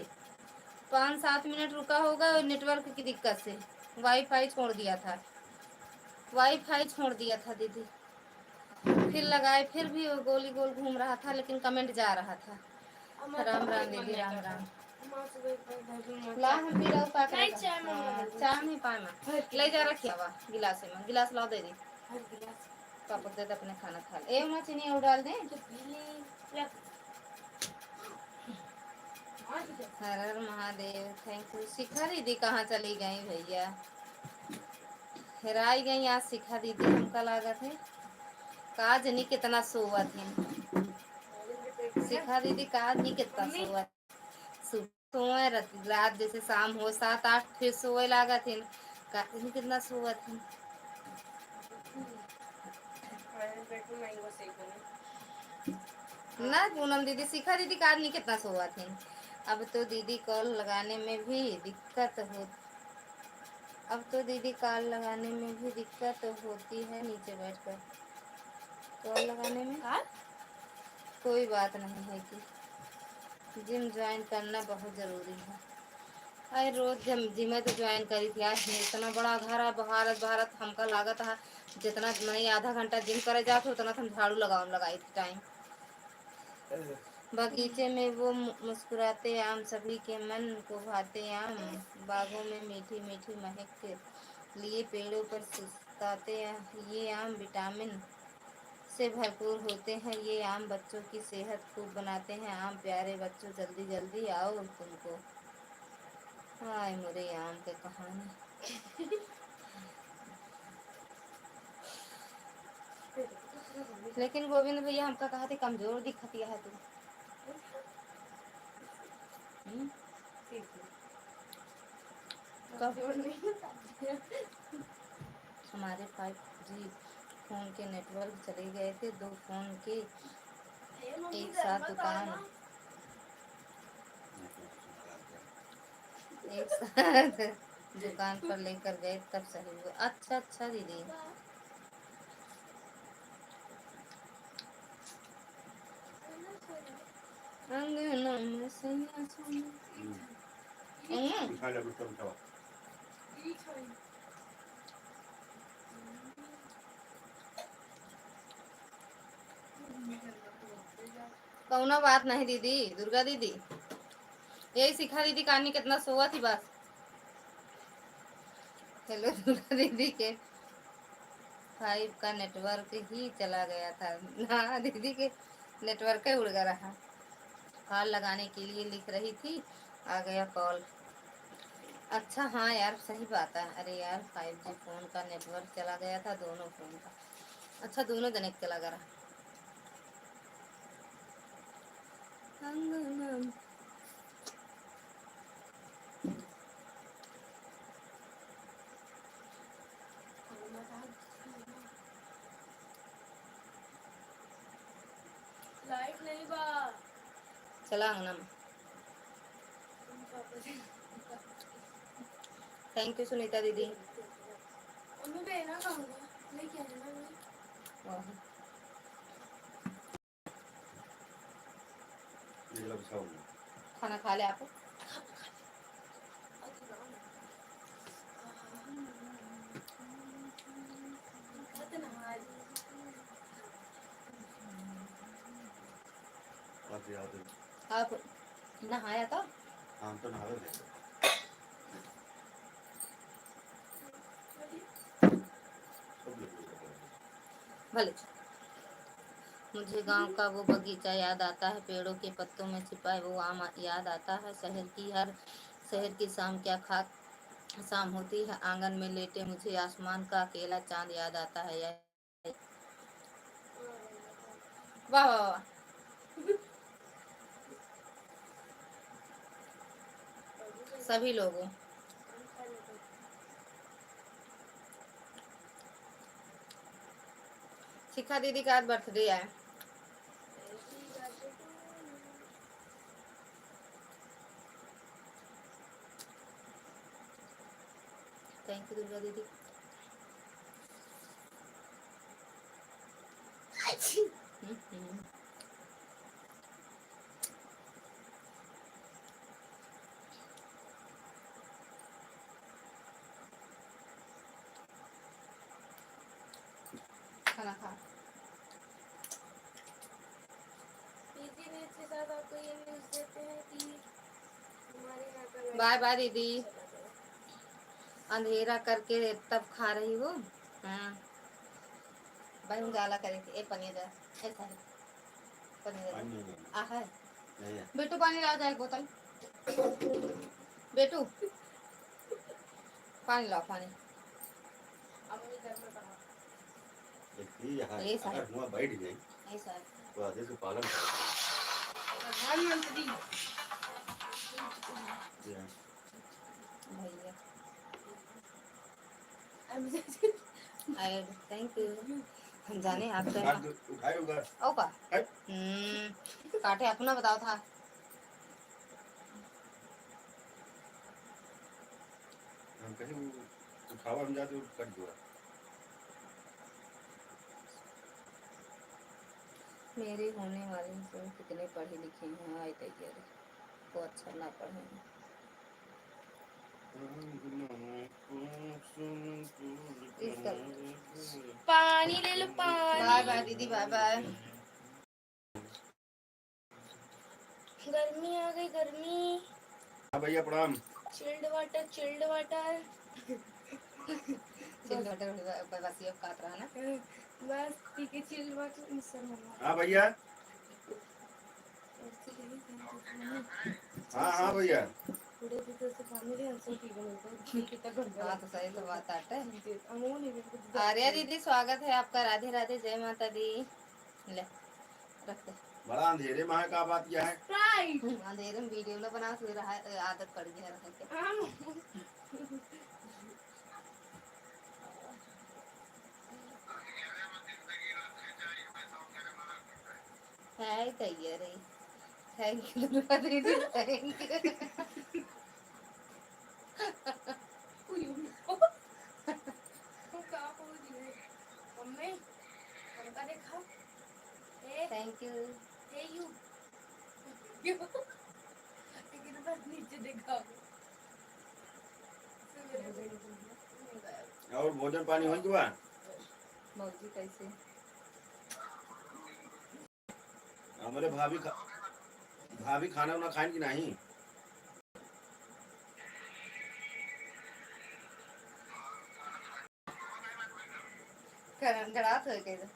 5-7 मिनट रुका होगा, नेटवर्क की दिक्कत से वाईफाई छोड़ दिया था दीदी। फिर लगाए फिर भी वो गोली गोल घूम रहा था, लेकिन कमेंट जा रहा था। राम राम दीदी, राम राम। ला हम पी रहा चाय नहीं पाना ले जा रखिया वा गिलास में, गिलास ला दे दी पापा दे अपने खाना खा ले ना चीनी और डाल दे। हर हर महादेव, थैंक यू। शिखा दीदी कहाँ चली गई भैया, हेराई गई आज शिखा दीदी, हमका लागत है काज नहीं कितना सोवा थी शिखा दीदी, काज नहीं कितना सोवा सोए रात जैसे शाम हो 7-8 फिर सोए लागत है, काज नहीं कितना सोवा थी। ना पूनम दीदी शिखा दीदी कार नहीं कितना सोआ थी। अब तो दीदी कॉल लगाने में भी दिक्कत हो अब तो दीदी कॉल लगाने में भी दिक्कत होती है नीचे बैठकर। कॉल लगाने में कोई बात नहीं है कि जिम ज्वाइन करना बहुत ज़रूरी है। अरे रोज जिम में तो ज्वाइन करी थी यार। इतना बड़ा घर है भारत भारत हमका लागत है जितना नहीं आधा घंटा जिम करे जाते उतना तुम झाड़ू लगाई थी टाइम। बगीचे में वो मुस्कुराते आम सभी के मन को भाते आम। बागों में मीठी मीठी महक के लिए पेड़ों पर सुस्ताते ये आम विटामिन से भरपूर होते हैं। ये आम बच्चों की सेहत खूब बनाते हैं। आम प्यारे बच्चों जल्दी जल्दी आओ तुमको। हाय मुरे आम के कहानी। लेकिन गोविंद भैया हमका कहा थे कमजोर दिखती है तू। हमारे 5G फोन के नेटवर्क चले गए थे। 2 फोन के एक साथ दुकान पर लेकर गए तब सही हुआ। अच्छा दीदी। कौनो बात नहीं दीदी। दुर्गा दीदी यही सिखा दीदी कहानी कितना सोआ थी बस। हेलो दुर्गा दीदी के 5 का नेटवर्क ही चला गया था। हाँ दीदी के नेटवर्क ही उड़ गया रहा। कॉल लगाने के लिए लिख रही थी आ गया कॉल। अच्छा हाँ यार सही बात है। अरे यार 5G फोन का नेटवर्क चला गया था दोनों फोन का। अच्छा दोनों जने चला गया।
लाइट नहीं बा
चला अंगना में। थैंक यू सुनीता दीदी। खाना खा ले आप। आप नहाया था?
हम तो नहा रहे थे।
भले। मुझे गांव का वो बगीचा याद आता है। पेड़ों के पत्तों में छिपा है वो आम याद आता है। शहर की शाम क्या खाक शाम होती है। आंगन में लेटे मुझे आसमान का अकेला चांद याद आता है। वाह वाह वाह। सभी लोगों शिखा दीदी का आज बर्थडे है। थैंक यू दुर्गा दीदी। खाना खा। बाय बाय दीदी। अंधेरा करके तब खा रही हो। हाँ भाई हम गाला करे थे। पनीर ऐसा है पनीर आ है। बेटू पानी लाओ जाए बोतल। बेटू पानी लाओ पानी।
अगर हुआ बैठ गई तो आधे से पालन
प्रधानमंत्री
भैया थैंक यू। जाने आप तो
काट दो, उठाए उधर
ओ का
है।
काटे अपना बताओ था।
हम कहीं उठावा हम जाते कट दो।
मेरे होने वाले से कितने पढ़े लिखे हैं आए तैयार को अच्छा ना पढ़े हैं। इसका
पानी ले लो
बाय
पानी।
बाय दीदी बाय बाय।
गर्मी आ गई गर्मी।
हाँ भैया प्रणाम।
Chilled water chilled water.
Chilled water बस ये काट रहा ना।
बस ठीक है चिल्ड वाटर मिक्सर
हाँ भैया। हाँ भैया।
पूरे भीतर से पानी ले हमसे पी गए कितना गंदा।
हाँ तो सही तो बात है।
अमोल नहीं
आर्या दीदी स्वागत है आपका। राधे राधे जय माता दी। ले रख दे।
बड़ा अंधेरे में है का बात यह है।
स्प्राइट
अंधेरे में वीडियो ना बना फिर आदत पड़ गई है रख के। है तैयार है। थैंक यू दीदी थैंक यू।
मम्मी हमका देखा ए
थैंक यू।
ए यू लेकिन बस नीचे देखा।
और भोजन पानी हो गया।
मौजी कैसे
हमारे भाभी खाना वाना खाएं कि नहीं।
गड़ात हो कैसे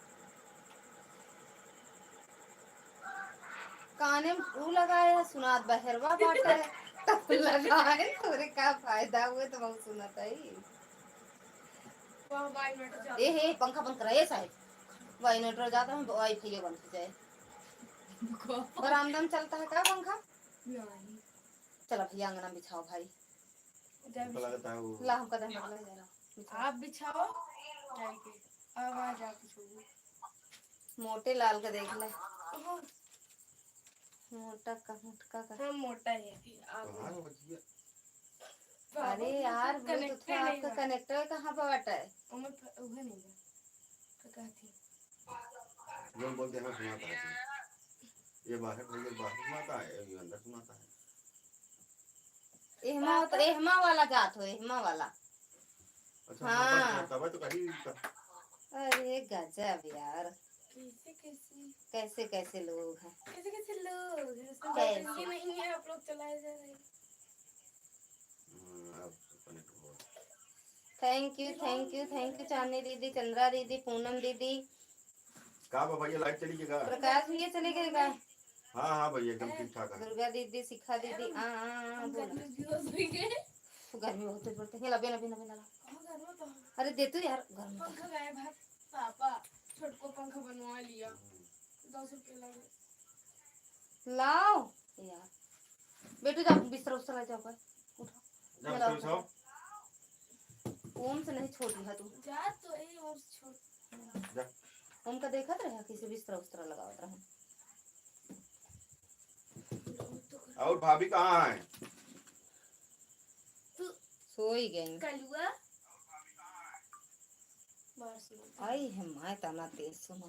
काने में तू लगाए सुनात बहरवा बाटा है तब लगाए तोरे का फायदा हुए तो बहुत सुनाता ही। ए हे पंखा बंद करा ये साहब वाइनेटर जाता है वाईफाई बंद हो जाए। बरामदा में चलता है क्या पंखा। चलो भैया अंगना बिछाओ भाई।
लगता है वो
ला हम कदम लग जा रहा
आप बिछाओ आवाज आप
मोटे लाल का देख ले। मोटा का मुटका का
हाँ मोटा है
कहाँ बचिया।
अरे यार ब्लूटूथ में आपका कनेक्टर कहाँ पर बटा है।
उधर नहीं
जो बोलते हैं सुनाता है। ये बाहर सुनाता है ये अंदर सुनाता है।
एहमा तो एहमा वाला जात हो एहमा वाला।
अच्छा
हाँ
तब तो कहीं
अरे गजब यार।
कैसे
कैसे लोग हैं।
कैसे लोग
कैसे
नहीं है आप लोग चलाए जा रहे।
थैंक यू चांदनी दीदी चंद्रा दीदी पूनम दीदी।
का भैया लाइट चली गई का।
प्रकाश भैया चले गए का।
हाँ भैया एकदम ठीक ठाक है।
दुर्गा दीदी शिखा दीदी गर्मी बहुत है पड़ती है। लबे लबे लबे लगा अरे दे तू यार गर्मी
पंखा गायब है पापा छोटको पंखा बनवा लिया 10 रुपए लगे।
लाओ यार बेटू जा बिस्तर उस तरह जाओ भाई उठो। ओम से नहीं छोटी है तू
जा तो ए और छोड़
जा।
ओम का देखा रहा किसी बिस्तर उस तरह लगावत रहा।
और भाभी कहाँ है।
सोई गई
कलुआ
आई है माय तना तेज सुना।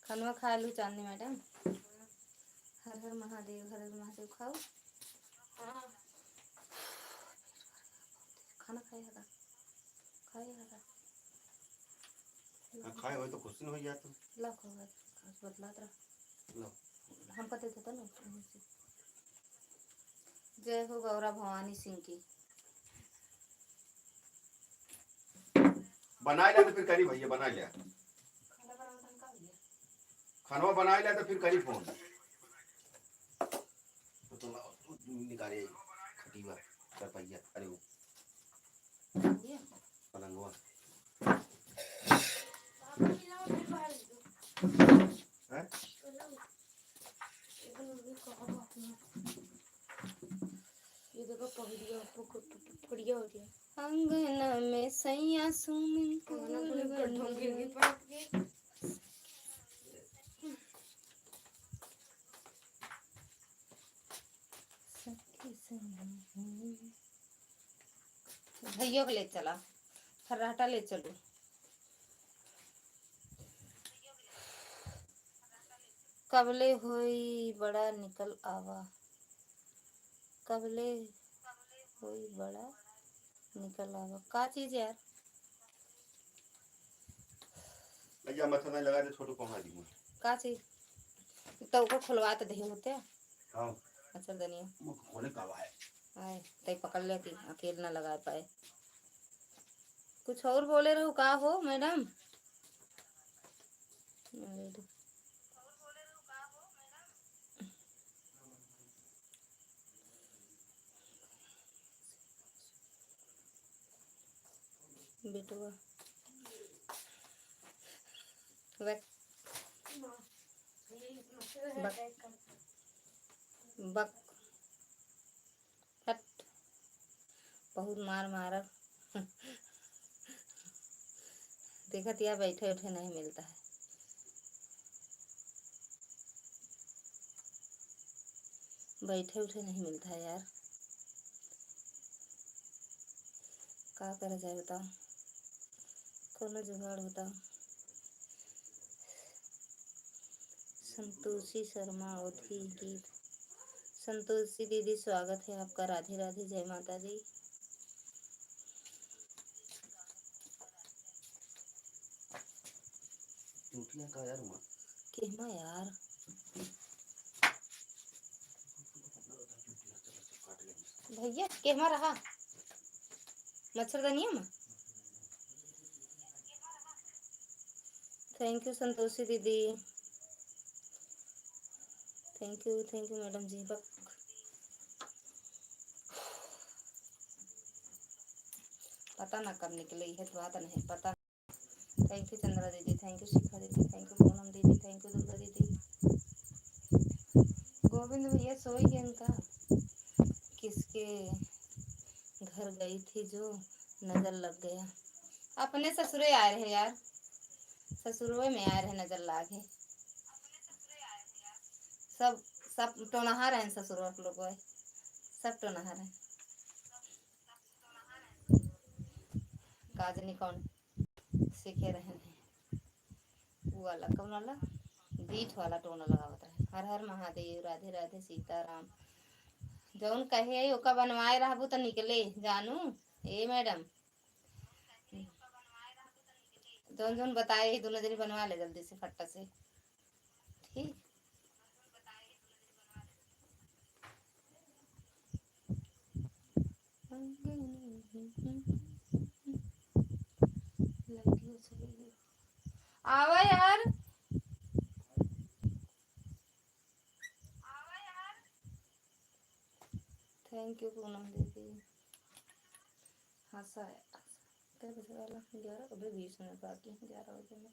खाना खा लू चांदनी मैडम। हर हर महादेव खाओ। खाना खाएगा
खाए हो तो खुश हो गया तू।
ला खाओ बदला लो हम पते थे ना। जय हो गौरा भवानी सिंह की।
बना लिया तो फिर करी भैया बना लिया खाना बना लिया तो फिर करी फोन तो निकाले खटीवा चरपैया अरे वो पलंगवा है
बढ़िया होती है।
अंगना में सैया स्विमिंग
खाना
पूल
पूरे गड्ढों गिर गई
बने।
पलट के।
भैया को ले चला, फर्राटा ले चलो। कबले होई बड़ा निकल आवा, कबले होई बड़ा निकल आवा। का चीज यार?
भैया मच्छर नहीं लगा दे छोटू कहाँ दी मुझे।
का चीज? तो को खुलवा तो दही होते
हां
मच्छरदानियाँ।
मुख खोले कब है
आए तई पकड़ ले कि अकेले ना लगा पाए। कुछ और बोले रहो का हो मैडम? बेटुआ बक बक हट, बहुत मार मारा। देखत या बैठे उठे नहीं मिलता है। बैठे उठे नहीं मिलता है यार, का करा जाए बताओ, कोनो जुगाड़ बताओ। संतोषी शर्मा ओधी गीत। संतोषी दीदी स्वागत है आपका। राधे राधे, जय माता दी।
टूटियां का यार मां
केमा यार भैया केमा रहा मच्छरदानिया में। थैंक यू संतोषी दीदी, थैंक यू मैडम जी। बक पता ना कब निकले है तो बात नहीं पता। थैंक यू चंद्रा दीदी, थैंक यू शिखा दीदी, थैंक यू पूनम दीदी, थैंक यू दुर्गा दीदी। गोविंद भैया सोई है इनका। किसके घर गई थी जो नजर लग गया? अपने ससुरे आए रहे यार, ससुरों में आए रहे नजर लागे। सब सब टोनहा रहे ससुर लोग, सब टोनहा रहे। काजनी कौन सीखे रहे हैं वो वाला कौन वाला बीट वाला टोना लगावत रहे। हर हर महादेव, राधे राधे, सीताराम। जौन कहे ओका बनवाए रहबू तो निकले जानू। ए मैडम जौन जौन बताए दोनों जनी बनवा ले जल्दी से फट्टा से, ठीक। आवा यार, थैंक यू पूनम दीदी। हंसा क्या बजे वाला 11 अभी 20 मिनट बाकी है 11 बजे में।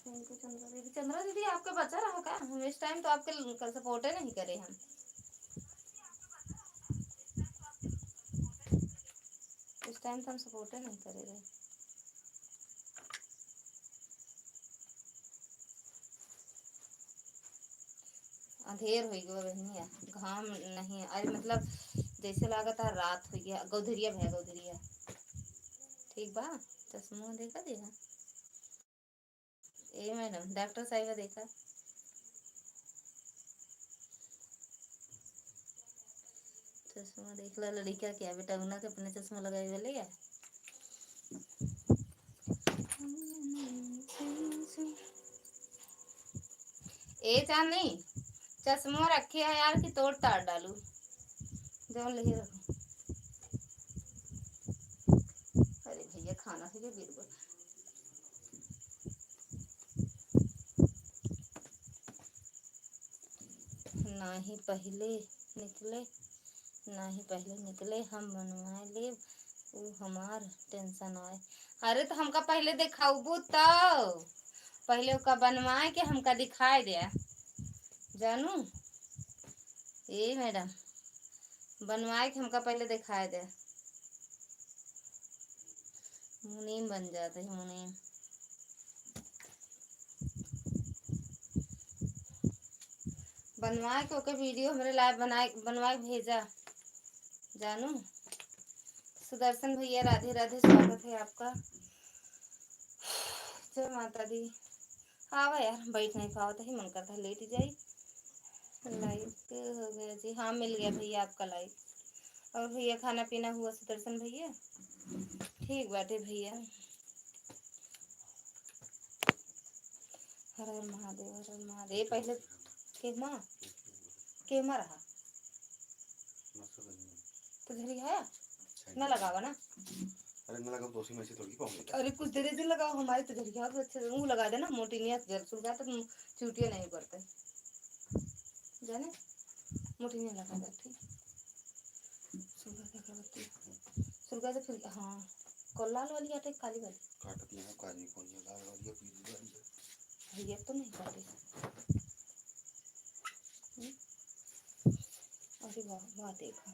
थैंक यू चंद्रा दीदी। चंद्रा दीदी आपके बचा रहा क्या? हम इस टाइम तो आपके सपोर्ट नहीं करे हम। इस टाइम तो हम सपोर्ट नहीं करे रहे। अंधेर हो गया बहनिया, घाम नहीं अरे मतलब जैसे लागत है रात हो गया। गौधरिया भैया गौधरिया ठीक बा। चश्मा देखा देखा ए मैडम डॉक्टर साहिबा देखा। चश्मा देख ला लड़का क्या बेटा उना के अपने चश्मा लगाए वाले क्या। ए चांद नहीं चश्मा रखे है यार कि तोड़ ताड़ डालू जो ले रखो। अरे भैया खाना से क्या बिरबल ना ही पहले निकले ना ही पहले निकले हम बनवाए ले वो हमार टेंशन आए। अरे तो हमका पहले दिखाऊबू तो पहले ओका बनवाए के हमका दिखाए दिया जानू। ए मैडम बनवाए के हमका पहले दिखाए दे। मुनीम बन जाते हैं मुनीम। बनवाए के ओके वीडियो हमारे लाइव बनवाए भेजा जानू। सुदर्शन भैया राधे राधे स्वागत है आपका। जय माता दी। आवा यार बैठ नहीं पाओ तो ही मन करता है लेट जाई। लाइक हो गया जी। हाँ मिल गया भैया आपका लाइक। और भैया खाना पीना हुआ सुदर्शन भैया? ठीक बाटे भैया। हर हर महादेव हर हर महादेव। पहले केमा रहा तो झरी है ना लगावा ना।
अरे ना लगा तो उसी में से थोड़ी पाऊंगी।
अरे कुछ देर से लगाओ हमारी तो झरी है अच्छे से लगा देना मोटी नहीं जल सुलगा तो चूटिया नहीं पड़ते जाने मोटी नहीं लगा देती सुलगा के अगरबत्ती सुलगा से फिर हाँ कल लाल वाली आटे काली वाली
काटती है काली कौन है लाल वाली पीली वाली
भैया तो नहीं काटे। अरे वाह वाह देखा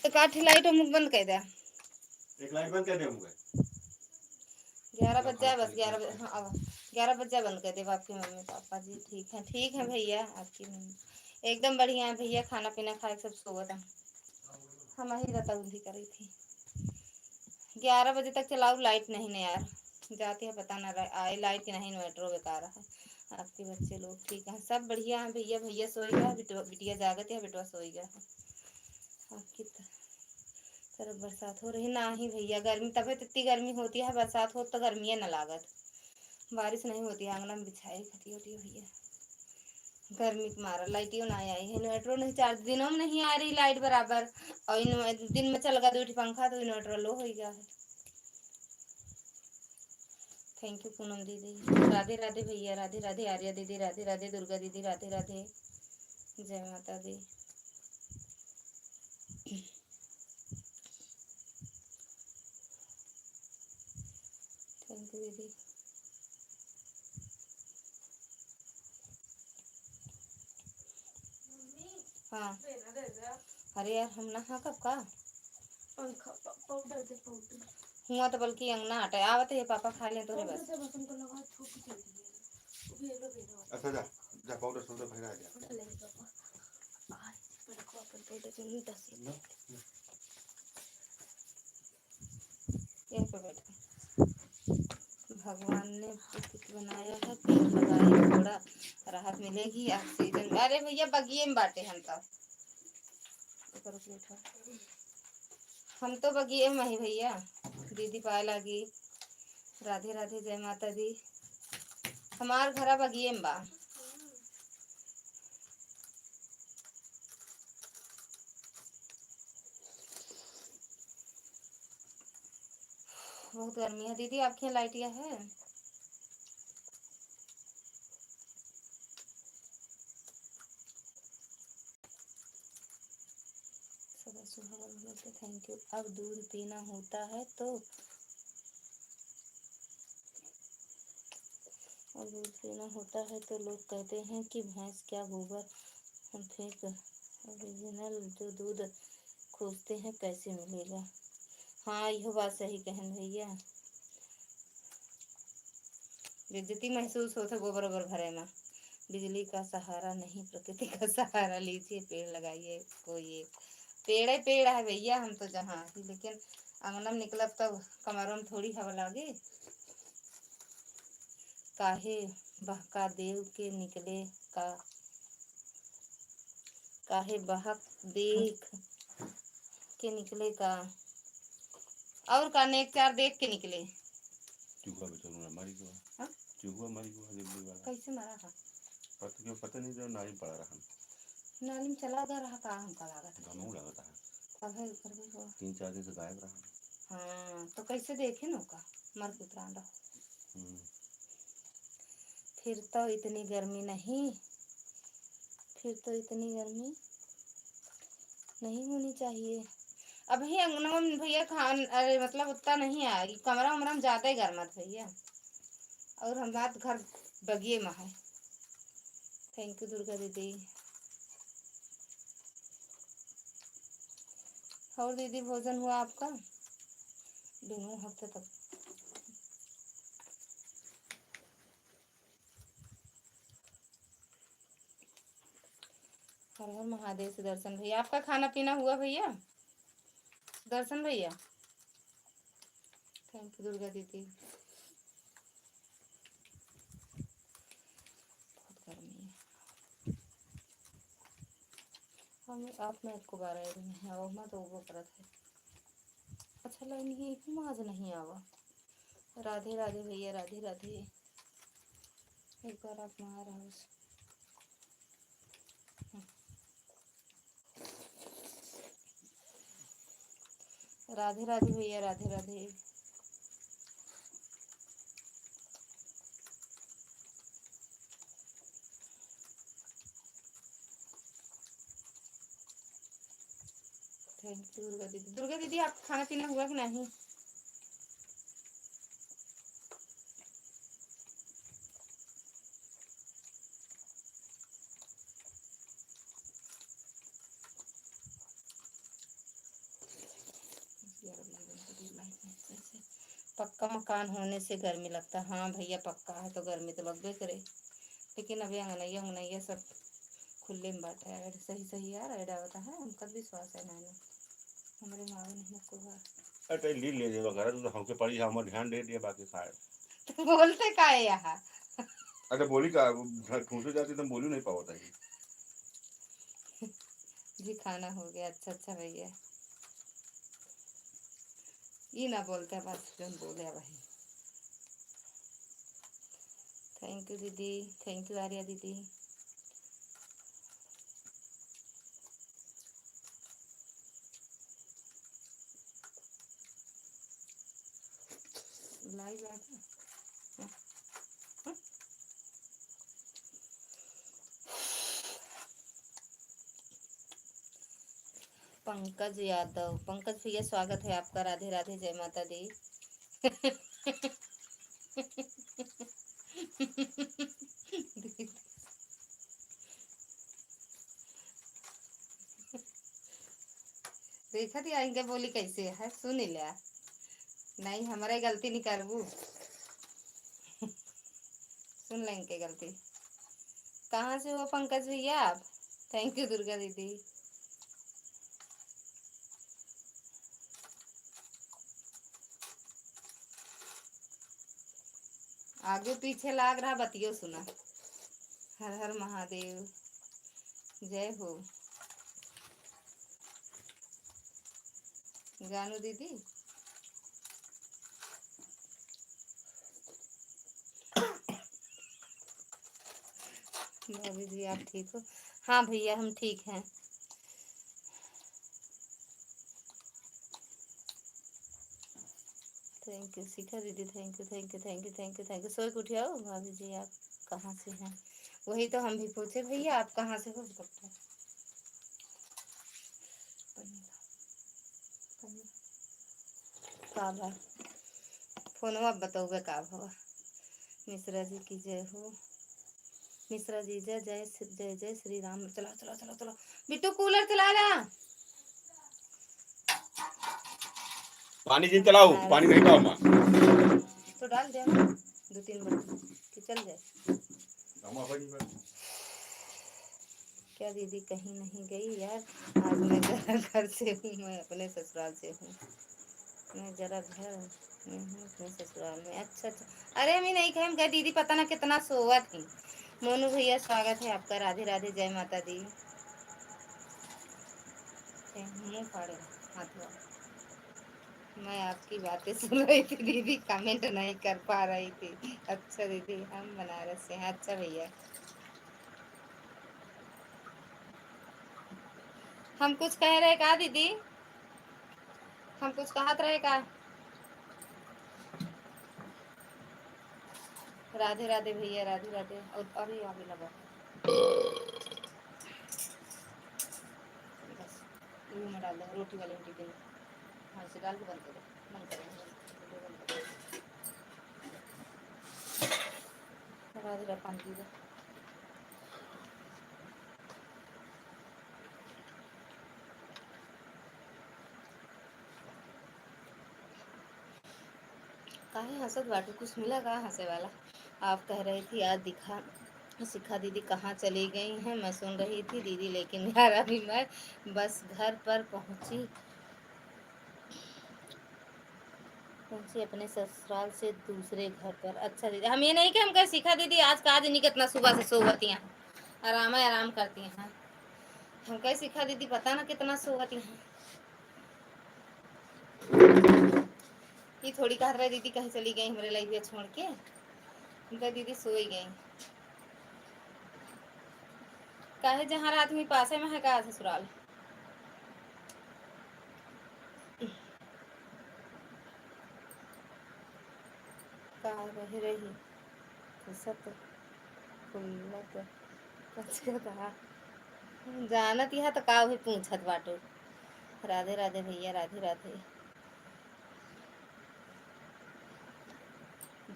तो काठी लाइट मुख बंद कर दे।
एक लाइट बंद कर दे मुझे
11 बज जाए बस 11 बजे। हाँ अब 11 बज जाए बंद कर दे। आपकी मम्मी पापा जी ठीक है भैया। आपकी मम्मी एकदम बढ़िया है भैया। खाना पीना खा के सब सो गए। हम ही रता उंधी करी थी 11 बजे तक चलाऊ लाइट नहीं ना यार जाती है पता ना आए लाइट की नहीं इन्वर्टर बेकार है। आपके बच्चे लोग ठीक हैं सब बढ़िया है भैया। भैया सोई गया बिटिया जागत है बेटवा सोई गया है। आपकी तरफ बरसात हो रही ना ही भैया। गर्मी तबीयत इतनी गर्मी होती है बरसात हो तो गर्मी न लागत। बारिश नहीं होती आंगना में बिछाई खटी होती है भैया। गर्मी के मारा लाइटियों ना आई है इन्वर्टर नहीं 4 दिनों में नहीं आ रही लाइट बराबर। और दिन में चल गया 2 पंखा तो इन्वर्टर लो हो गया है। थैंक यू पूनम दीदी। राधे राधे भैया। राधे राधे आर्या दीदी। राधे राधे दुर्गा दीदी। राधे राधे जय माता दी। थैंक यू दीदी। हाँ अरे यार हम नहा कब का
पाउडर दे पाउडर
हुआ तो बल्कि अंगना हटे आवत है पापा खा ले तो बस।
अच्छा जा जा पाउडर सुंदर भरा आ गया
यहीं पे बैठो। भगवान ने बनाया है पेड़ लगाए थोड़ा राहत मिलेगी ऑक्सीजन। अरे भैया बगिए में बाटे हम तो बगिए में ही भैया। दीदी पाए लगी। राधे राधे जय माता दी। हमार घर बगिए में बा। बहुत गर्मी है दीदी आपके यहाँ लाइटिया है? Thank you. अब दूध पीना होता है तो लोग कहते हैं कि भैंस क्या गोबर हम फेंक ओरिजिनल जो दूध खोजते हैं कैसे मिलेगा। हाँ यह बात सही कहन भैया। बेइज्जती महसूस होता गोबर ओबर भरे में। बिजली का सहारा नहीं प्रकृति का सहारा लीजिए पेड़ लगाइए। कोई एक पेड़ है भैया। हम तो जहाँ लेकिन अंगना में निकलब तब कमरों में थोड़ी हवा लागे। काहे बहका देव के निकले का काहे बहक देख के निकले का और का नेक 4 देख के निकले।
चूहा बेटा हमारी को हां चूहा हमारी को दिल्ली वाला
कैसे मारा था
पता नहीं जो नाली पड़ा रहा
नाली में चला गया रहा का हमका लागत है
घमऊ लगता है
तब है कर भी हो
3-4 दिन से गायब रहा।
हाँ तो कैसे देखे न का मर के उतरान रहा। फिर तो इतनी गर्मी नहीं। फिर तो इतनी गर्मी नहीं होनी चाहिए। अभी अंगनवा में भैया खान अरे मतलब उतना नहीं आएगी, कमरा उमरा में ज्यादा ही गर्मत भैया, और हमारा घर बगिए में है। थैंक यू दुर्गा दीदी। और दीदी भोजन हुआ आपका? बिनु हफ्ते तक हर हर महादेव। से दर्शन भैया आपका खाना पीना हुआ भैया? दर्शन भैया थैंक यू दुर्गा दीदी। बहुत गर्मी है। हम आप में को बारह में है और मैं तो वो करत है। अच्छा लाइन ये आज नहीं आवा। राधे राधे भैया, राधे राधे। एक बार आप वहाँ रहो। राधे राधे भैया, राधे राधे। थैंक यू दुर्गा दीदी। दुर्गा दीदी आप खाना पीना हुआ कि नहीं? पक्का मकान होने से गर्मी लगता है। हाँ भैया पक्का है तो गर्मी तो लगबे करे, लेकिन अभी अंगनैया उंगनैया सब खुले में बाटा है। सही सही यार ऐड आवता है, हमका विश्वास है ना हमारे माँ नहीं को बार
अरे ली ले वगैरह तो हमके पड़ी हम ध्यान दे दिया बाकी खाए।
तो बोलते का है यहाँ?
अरे बोली का ठूसे जाती तो बोली नहीं पाता है
जी खाना हो गया। अच्छा अच्छा भैया ये ना बोलते बस जो बोले भाई। थैंक यू दीदी, थैंक यू आर्या दीदी। लाइव आ गया। पंकज यादव, पंकज भैया स्वागत है आपका। राधे राधे, जय माता दी। देखा थी आएंगे बोली कैसे है, सुन लिया। नहीं हमारे गलती नहीं करबू। सुन लेंगे गलती। कहाँ से हो पंकज भैया आप? थैंक यू दुर्गा दीदी। आगे पीछे लाग रहा बतियो सुना। हर हर महादेव, जय हो। जानू दीदी भाभी जी आप ठीक हो? हाँ भैया हम ठीक हैं। थैंक यू शिखा दीदी, thank you thank you thank you thank you thank you. सोई उठिया हो भाभी जी आप कहाँ से हैं? वही तो हम भी पूछे भैया आप कहाँ से हो? का बा फोनवा बताओ का भवा। मिश्रा जी की जय हो। मिश्रा जी जय जय जय जय श्री राम। चलो चलो चलो चलो बिट्टू कूलर चला ना।
पानी जी चलाओ, पानी नहीं पाओ मां
तो डाल दे 2-3 बार कि चल जाए। क्या दीदी कहीं नहीं गई यार? आज मैं जरा घर से हूँ, मैं अपने ससुराल से हूँ। मैं जरा घर में हूँ अपने ससुराल में। अच्छा अच्छा। अरे मैं नहीं कहीं गई दीदी, पता ना कितना सोवा थी। मोनू भैया स्वागत है आपका। राधे राधे, जय माता दी। मुँह फाड़े हाथ हुआ। मैं आपकी बातें सुन रही थी दीदी, कमेंट नहीं कर पा रही थी। अच्छा दीदी हम बनारस से हैं। अच्छा भैया हम कुछ कह रहे का दीदी? हम कुछ कहत रहे का? राधे राधे भैया, राधे राधे। और अभी आगे लगा बस ये में डाल देंगे रोटी वाले टिफिन में। हाँ इसे डाल के बंद करो, बंद करो, वीडियो बंद करो। पानी पी दो। काहे हंसत बाटू, कुछ मिला का हंसे वाला? आप कह रही थी आज दिखा शिखा दीदी कहाँ चली गई हैं, मैं सुन रही थी दीदी, लेकिन यार अभी मैं बस घर पर पहुंची अपने ससुराल से दूसरे घर पर। अच्छा दीदी, हम ये नहीं कि हम कह शिखा दीदी आज का आज नहीं कितना सुबह से सोवती हैं, आराम करती हैं। हम कह शिखा दीदी पता ना कितना सोवती हैं। ये थोड़ी कह रहे दीदी कहीं चली गई हमारे लाइफ छोड़ के, उनका दीदी सोई गई। काहे जहाँ आदमी पासे में है का ससुराल? का रह रही फुर्सत खुल्लत कहा जानत यह तो का भी पूछत बाटो। राधे राधे भैया, राधे राधे।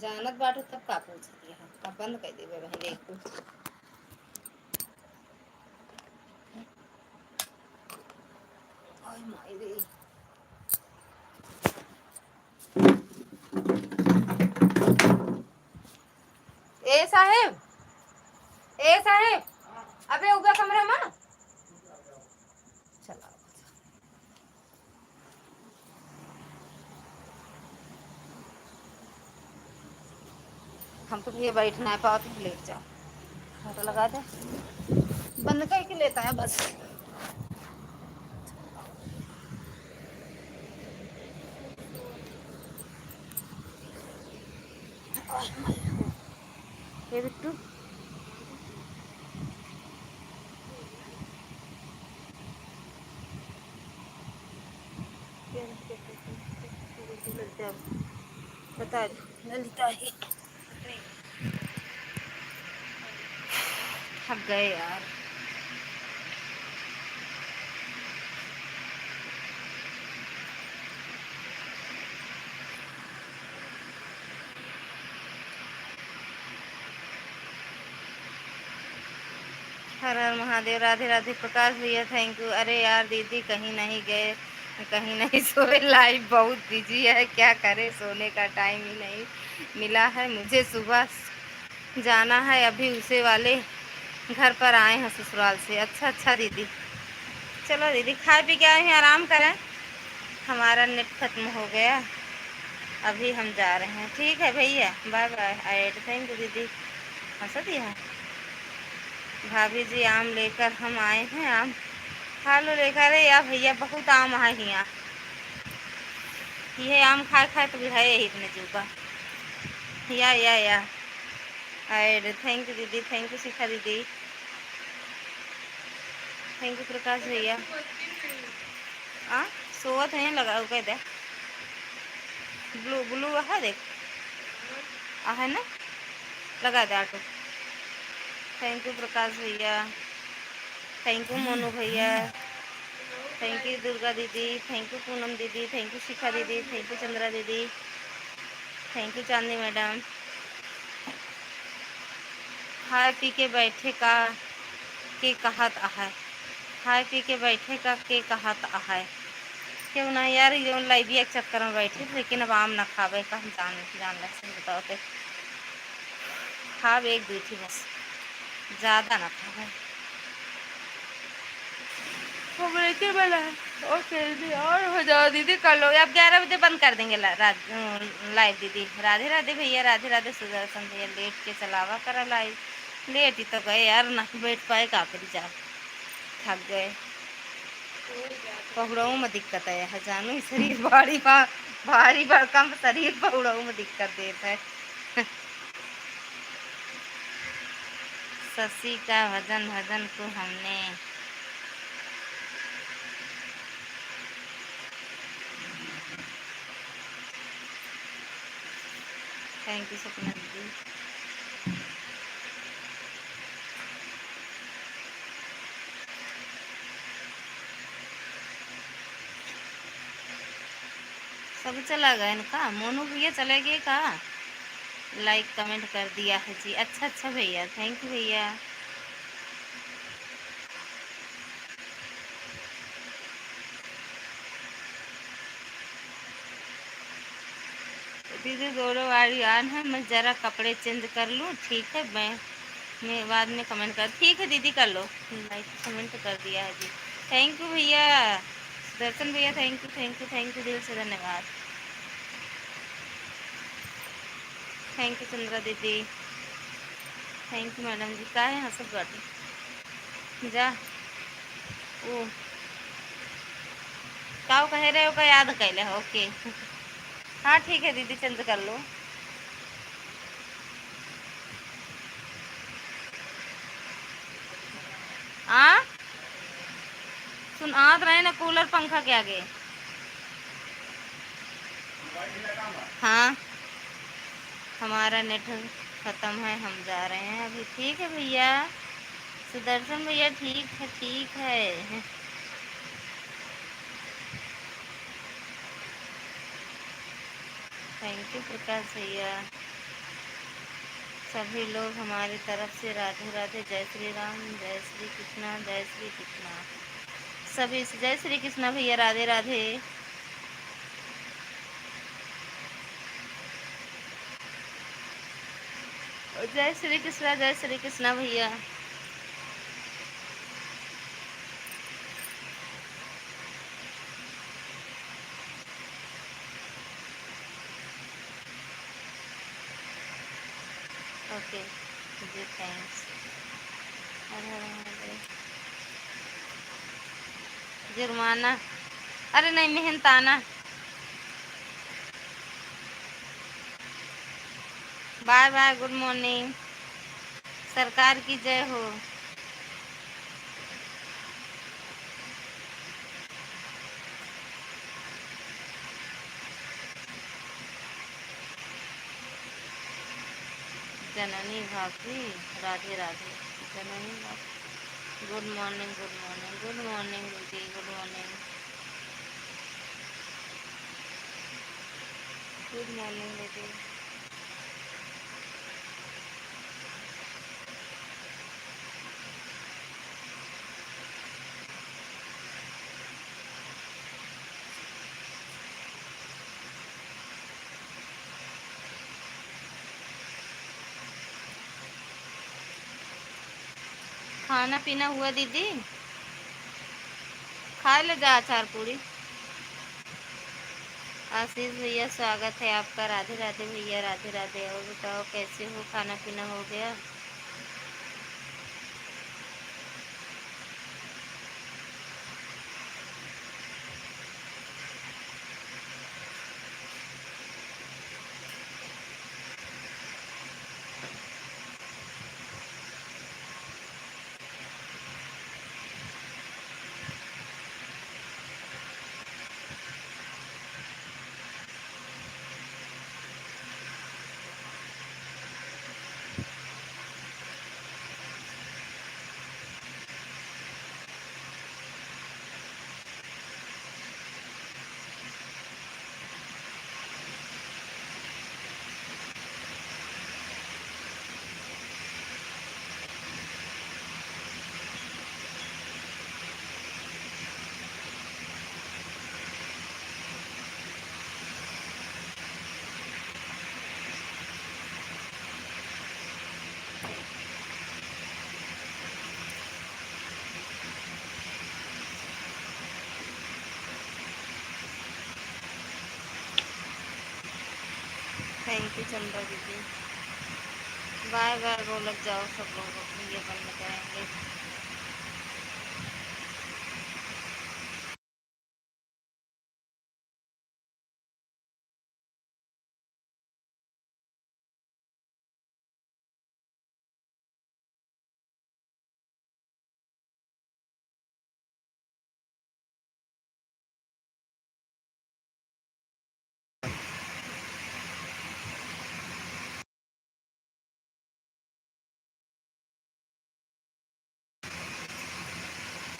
जानत बाटो तब का पूछत यह, अब बंद कर देवे बहन देख तू। ओए माई रे। ए साहेब, ए साहेब, अबे उगा कमरे में चला। हम तो ये बैठना है पाओ तो लेट जाओ, तो लगा दे, बंद करके लेता है बस। ये बिट्टू बता ललिता ही थक गए यार। हर हर महादेव, राधे राधे प्रकाश भैया, थैंक यू। अरे यार दीदी कहीं नहीं गए, कहीं नहीं सोए, लाइफ बहुत बिजी है, क्या करे, सोने का टाइम ही नहीं मिला है मुझे, सुबह जाना है, अभी उसे वाले घर पर आए हैं ससुराल से। अच्छा अच्छा दीदी, चलो दीदी खाए पी के आए हैं, आराम करें, हमारा नेट खत्म हो गया, अभी हम जा रहे हैं। ठीक है भैया, बाय बाय। थैंक यू दीदी। हंस दिया भाभी जी, आम लेकर हम आए हैं, आम खा लो लेकर। अरे यार भैया बहुत आम है यहाँ, ये आम खाए खाए तो है यही इतने जूबा। या एड थैंक यू दीदी, थैंक यू शिखा दीदी, थैंक यू प्रकाश भैया। हाँ सोवत है लगा कह दे, ब्लू ब्लू है देख है ना, लगा दे ऑटो। थैंक यू प्रकाश भैया, थैंक यू मोनू भैया, थैंक यू दुर्गा दीदी, थैंक यू पूनम दीदी, थैंक यू शिखा दीदी, थैंक यू चंद्रा दीदी, थैंक यू चांदनी मैडम। खाए पी के बैठे का के कहत है, खाए पी के बैठे का के कहत है, क्यों ना यार ये लाइव एक चक्कर में बैठे, लेकिन अब आम ना खावे का हम जान ले बताओ तो खावे एक दूठी बस, ज़्यादा ना खावे। बैठे वाला ओके दीदी, और हो जाओ दीदी कर लो, अब 11 बजे बंद कर देंगे लाइव दीदी। राधे राधे भैया, राधे राधे सुदर्शन भैया, लेट के चलावा करा लाइव, लेट ही तो गए यार, ना बैठ पाए का करी जा, थक गए। पहुड़ों में दिक्कत है जानू, शरीर भारी भरकम शरीर पहुड़ों में दिक्कत देता है। शशि का भजन को हमने थैंक यू सपना दीदी। सब चला गए इनका, मोनू भैया चले गए कहा। लाइक कमेंट कर दिया है जी, अच्छा अच्छा भैया, थैंक यू भैया। दीदी दोनों बारी ऑन है, मैं ज़रा कपड़े चेंज कर लूँ, ठीक है। मैं बाद में कमेंट कर, ठीक है दीदी कर लो। लाइक कमेंट कर दिया है जी, थैंक यू भैया। दर्शन भैया thank you thank you thank you, दिल से धन्यवाद। थैंक यू चंद्रा दीदी, थैंक यू मैडम जी। का है हंसत बाटी जा ओ का कह रहे हो का याद कैले हो, ओके। हाँ ठीक है दीदी चेंज कर लो। आ सुन आत रहे ना कूलर पंखा के आगे। हाँ हमारा नेट ख़त्म है, हम जा रहे हैं अभी, ठीक है भैया। सुदर्शन भैया ठीक है ठीक है। थैंक यू प्रकाश भैया। सभी लोग हमारी तरफ से राधे राधे, जय श्री राम, जय श्री कृष्णा, जय श्री कृष्णा। सभी से जय श्री कृष्णा भैया, राधे राधे। जय श्री कृष्णा, जय श्री कृष्णा भैया। ओके जी थैंक्स। जुर्माना, अरे नहीं मेहनताना। बाय बाय, गुड मॉर्निंग, सरकार की जय हो। जननी भाभी राधे राधे। जननी भाभी good morning good morning good morning दीदी, गुड मॉर्निंग गुड मॉर्निंग दीदी। खाना पीना हुआ दीदी, खा ले जा अचार पूरी। आशीष भैया स्वागत है आपका, राधे राधे भैया, राधे राधे। और बताओ कैसे हो, खाना पीना हो गया। थैंक यू चंद्रा दीदी। बाय बाय बोलक जाओ सब लोग, अपनी ये बंद करेंगे।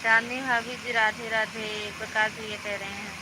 चांदनी भाभी जी राधे राधे, प्रकाश भैया कह रहे हैं।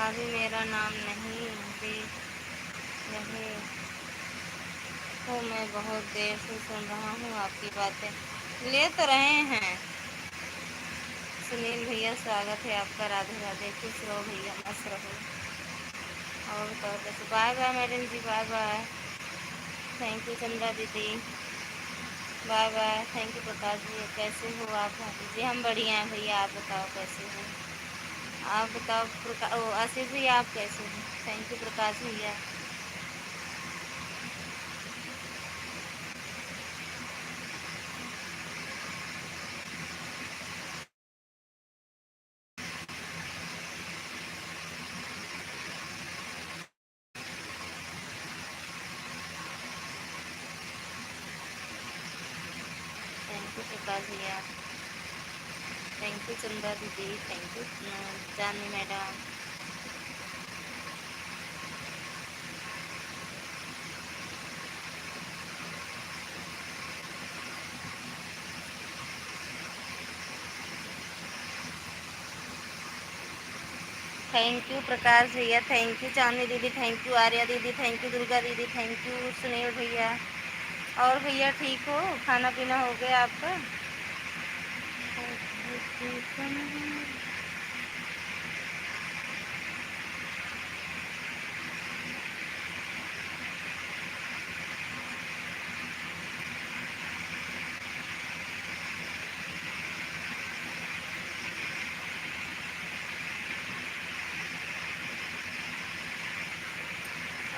अभी मेरा नाम नहीं ले रहे हो, मैं बहुत देर से सुन रहा हूँ आपकी बातें। ले तो रहे हैं। सुनील भैया स्वागत है आपका। राधे राधे, खुश रहो भैया, मस्त रहो। और बताओ कैसे। Bye bye madam ji, bye bye. Thank you Chandra दीदी, bye bye. Thank you Prakash ji, कैसे हो आप भाभी जी? हम बढ़िया हैं भैया, आप बताओ कैसे हो? आप बताओ आशीष भैया आप कैसे हो? थैंक यू प्रकाश भैया। थैंक यू प्रकाश भैया, थैंक यू चंदा दीदी, thank you Chandni madam. Thank you Prakash भैया, थैंक यू चांदनी दीदी, थैंक यू आर्या दीदी, थैंक यू दुर्गा दीदी, थैंक यू सुनील भैया। और भैया ठीक हो? खाना पीना हो गया आपका?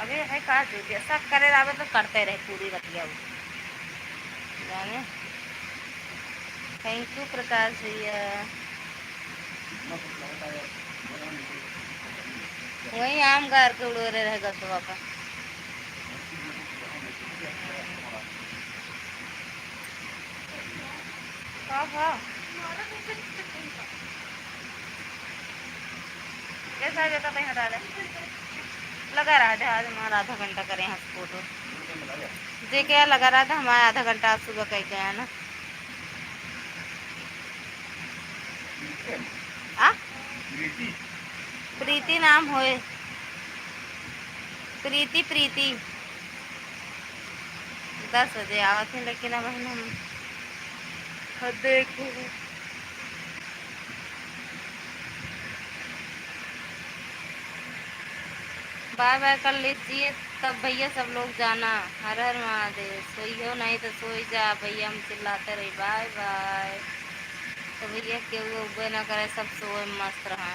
अबे है का जो जैसा करे आवे तो करते रहे पूरी रतिया जाने। थैंक यू प्रकाश भैया। वही आम गार के उड़े रहे गसवा का। हाँ कैसा जगह पे हटा दे लगा रहा था आज हमारा आधा घंटा करें यहाँ फोटो जे क्या लगा रहा था हमारा आधा घंटा आज सुबह कह के आया ना। आ प्रीति नाम होए, प्रीति प्रीति 10 बजे आवा थे लेकिन अब हम देखो बाय बाय कर लीजिए तब भैया सब लोग जाना। हर हर महादेव। सोई हो नहीं तो सोई जा भैया, हम चिल्लाते रही बाय बाय। तो भैया क्यों उबे ना करे, सब सोए मस्त रहा।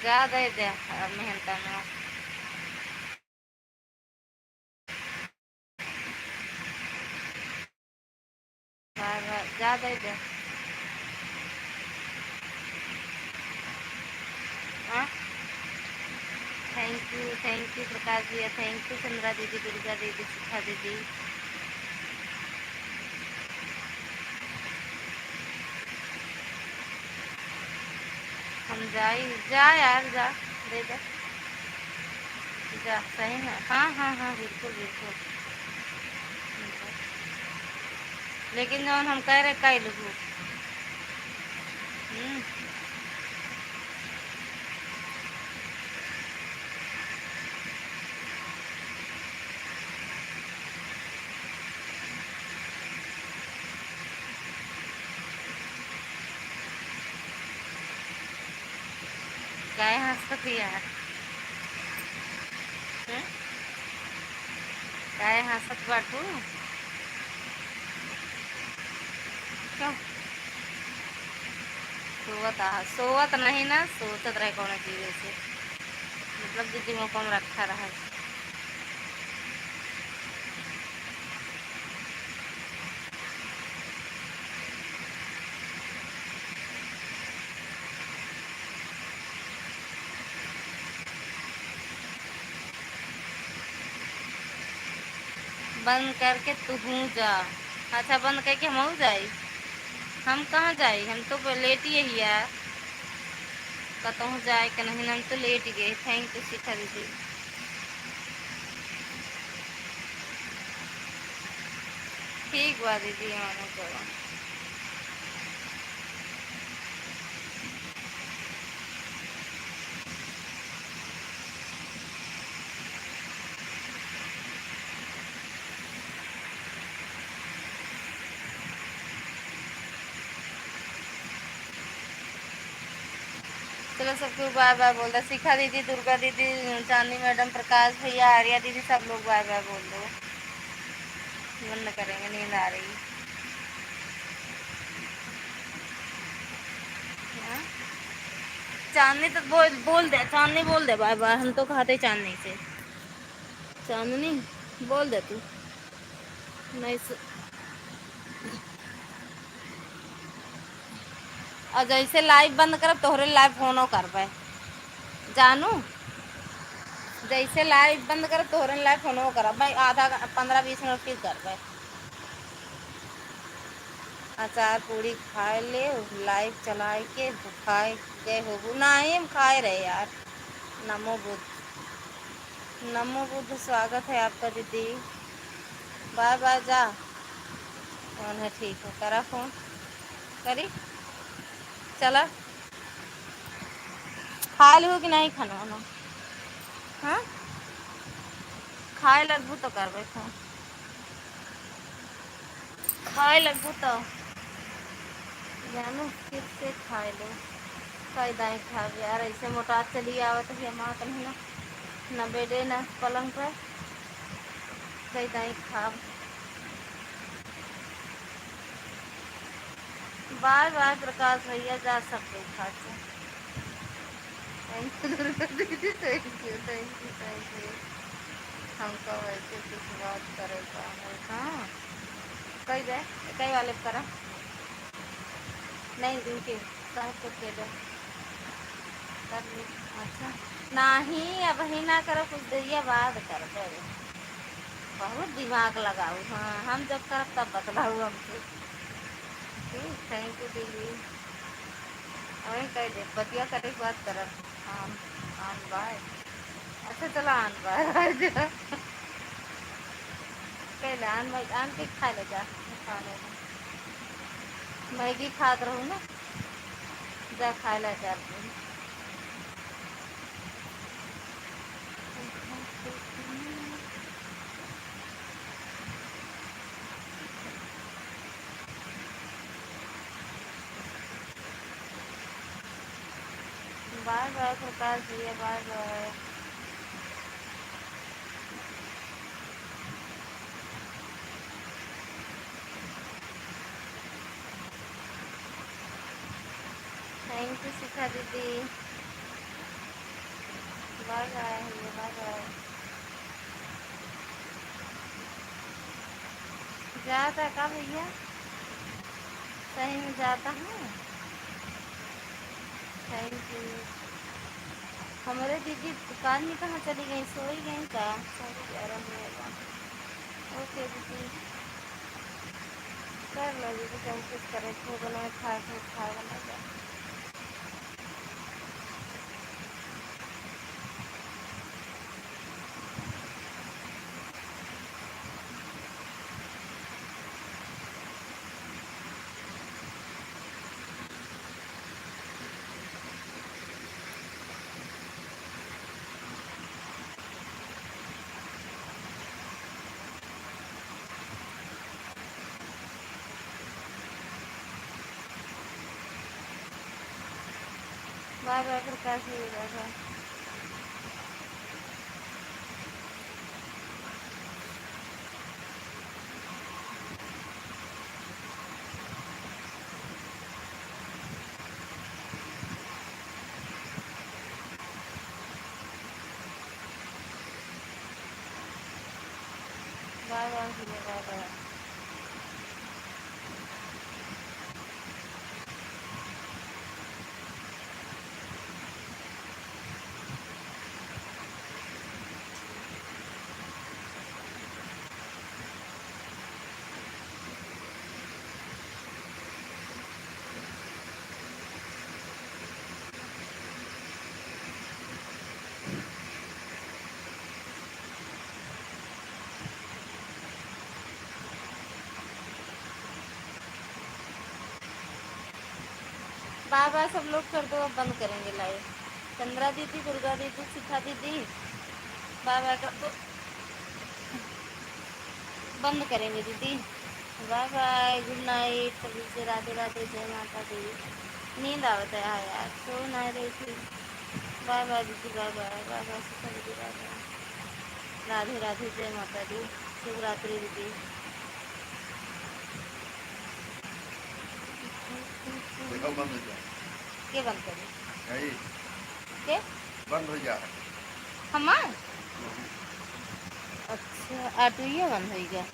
जा दे दे मेहनता में बाय बाय, जा दे दे। हाँ थैंक यू प्रकाश भैया, थैंक यू चंद्रा दीदी, दुर्गा दीदी, शिखा दीदी। हम जा यार जा, दे दे जा, सही है। हाँ हाँ हाँ बिल्कुल बिल्कुल। लेकिन जब हम कह रहे कई लोग काय हंसत यार, काय हंसत बाटू क्यों? सोवत नहीं ना, सोचत रहे कौन चीज से मतलब दीदी मौका रखा रहा। बंद करके तू जा। अच्छा बंद करके हम जाई, हम कहाँ जाई, हम तो लेट ही है कतहूँ जाए के नहीं, हम तो लेट गए। थैंक यू शिखा दीदी। ठीक बा दीदी, हम चलो चलो सबको बाय बाय बोल दो। शिखा दीदी, दुर्गा दीदी, चांदी मैडम, प्रकाश भैया, आर्या दीदी, सब लोग बाय बाय बोल दो। बंद करेंगे, नींद आ रही। हाँ? चांदनी तो बोल दे, चांदनी बोल दे बाय बाय, हम तो खाते चांदनी से। चांदनी बोल दे तू। नहीं और जैसे लाइव बंद करब तोहरे लाइव फोनो कर पाए जानू। जैसे लाइव बंद करब तोहरे लाइव फोनो करब भाई, आधा 15-20 मिनट फिर कर पाए। अचार पूड़ी खाए ले, लाइव चलाए के खाए गए हो। नहीं हम खाए रहे यार। नमो बुद्ध, नमो बुद्ध, स्वागत है आपका दीदी। बाय बाय जा। कौन है? ठीक है, करा फोन करी। चला खा लो कि नहीं खाना वाना? हाँ खाए लगबू तो करबे फोन। खाए लगबू तो जानू फिर से खाए लो। फायदा ही खा यार, ऐसे मोटा चली आवत है माँ कहीं ना, न बेडे न पलंग पर। फायदा ही खा। बाय बाय प्रकाश भैया, जा सकते खा के। थैंक यू दुर्गा दीदी, thank you thank you thank you. हमको वैसे कुछ बात करेगा। हाँ कही जाए, कई वाले करा नहीं इनके साथ तो के दो कर ली। अच्छा नहीं, अब ही ना करो, कुछ देरिया बाद कर दो। बहुत दिमाग लगाओ। हाँ हम जब करब तब बतलाऊ हमसे। ठीक, थैंक यू दीदी। वही कह दे, बतिया करे के बात करब। आन आन बाय। अच्छा चलो आन बाय जा। कह ले आन भाई, आन के खा ले जा। खाने में मैगी खात रहूँ ना, जा खा ले 4 दिन। बाय बाय प्रकाश भैया, बाय बाय। थैंक यू शिखा दीदी, बाय बाय भैया, बाय बाय। जाता का भैया? सही में जाता हूँ। Thank you. हमारे दीदी दुकान में कहाँ चली गई? सोई गई का? 11:30 होगा। ओके दीदी, कर लो दीदी, कम कुछ करे तो बनाए खा बना जा। बाय बाय प्रकाश भैया, बाय बाय। बाय बाय भैया, बाय बाय। बाय बाय सब लोग कर दो, अब बंद करेंगे लाइव। चंद्रा दीदी, दुर्गा दीदी, शिखा दीदी, बाय बाय कर दो, बंद करेंगे दीदी। बाय बाय, गुड नाइट सभी से, राधे राधे, जय माता दी। नींद आवता है यार, सो नहीं रही थी। बाय बाय दीदी, बाय बाय, बाय बाय शिखा दीदी, बाय बाय। राधे राधे, जय माता दी, शुभ रात्रि दीदी।
देखो बंद हो गया।
के बंद करी
यही
के
बंद हो गया।
हमार अच्छा ऑटोइया बंद हो गया।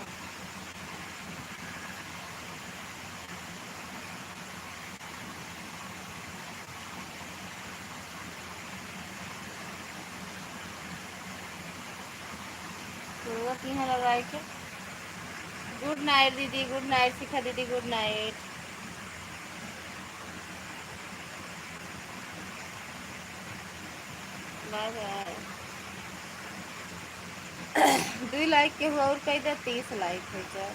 तो यहाँ लगाए के गुड नाइट दीदी, गुड नाइट शिखा दीदी, good night. Bye bye. 2 like के हुआ और कई दे 30 लाइक हो जाए।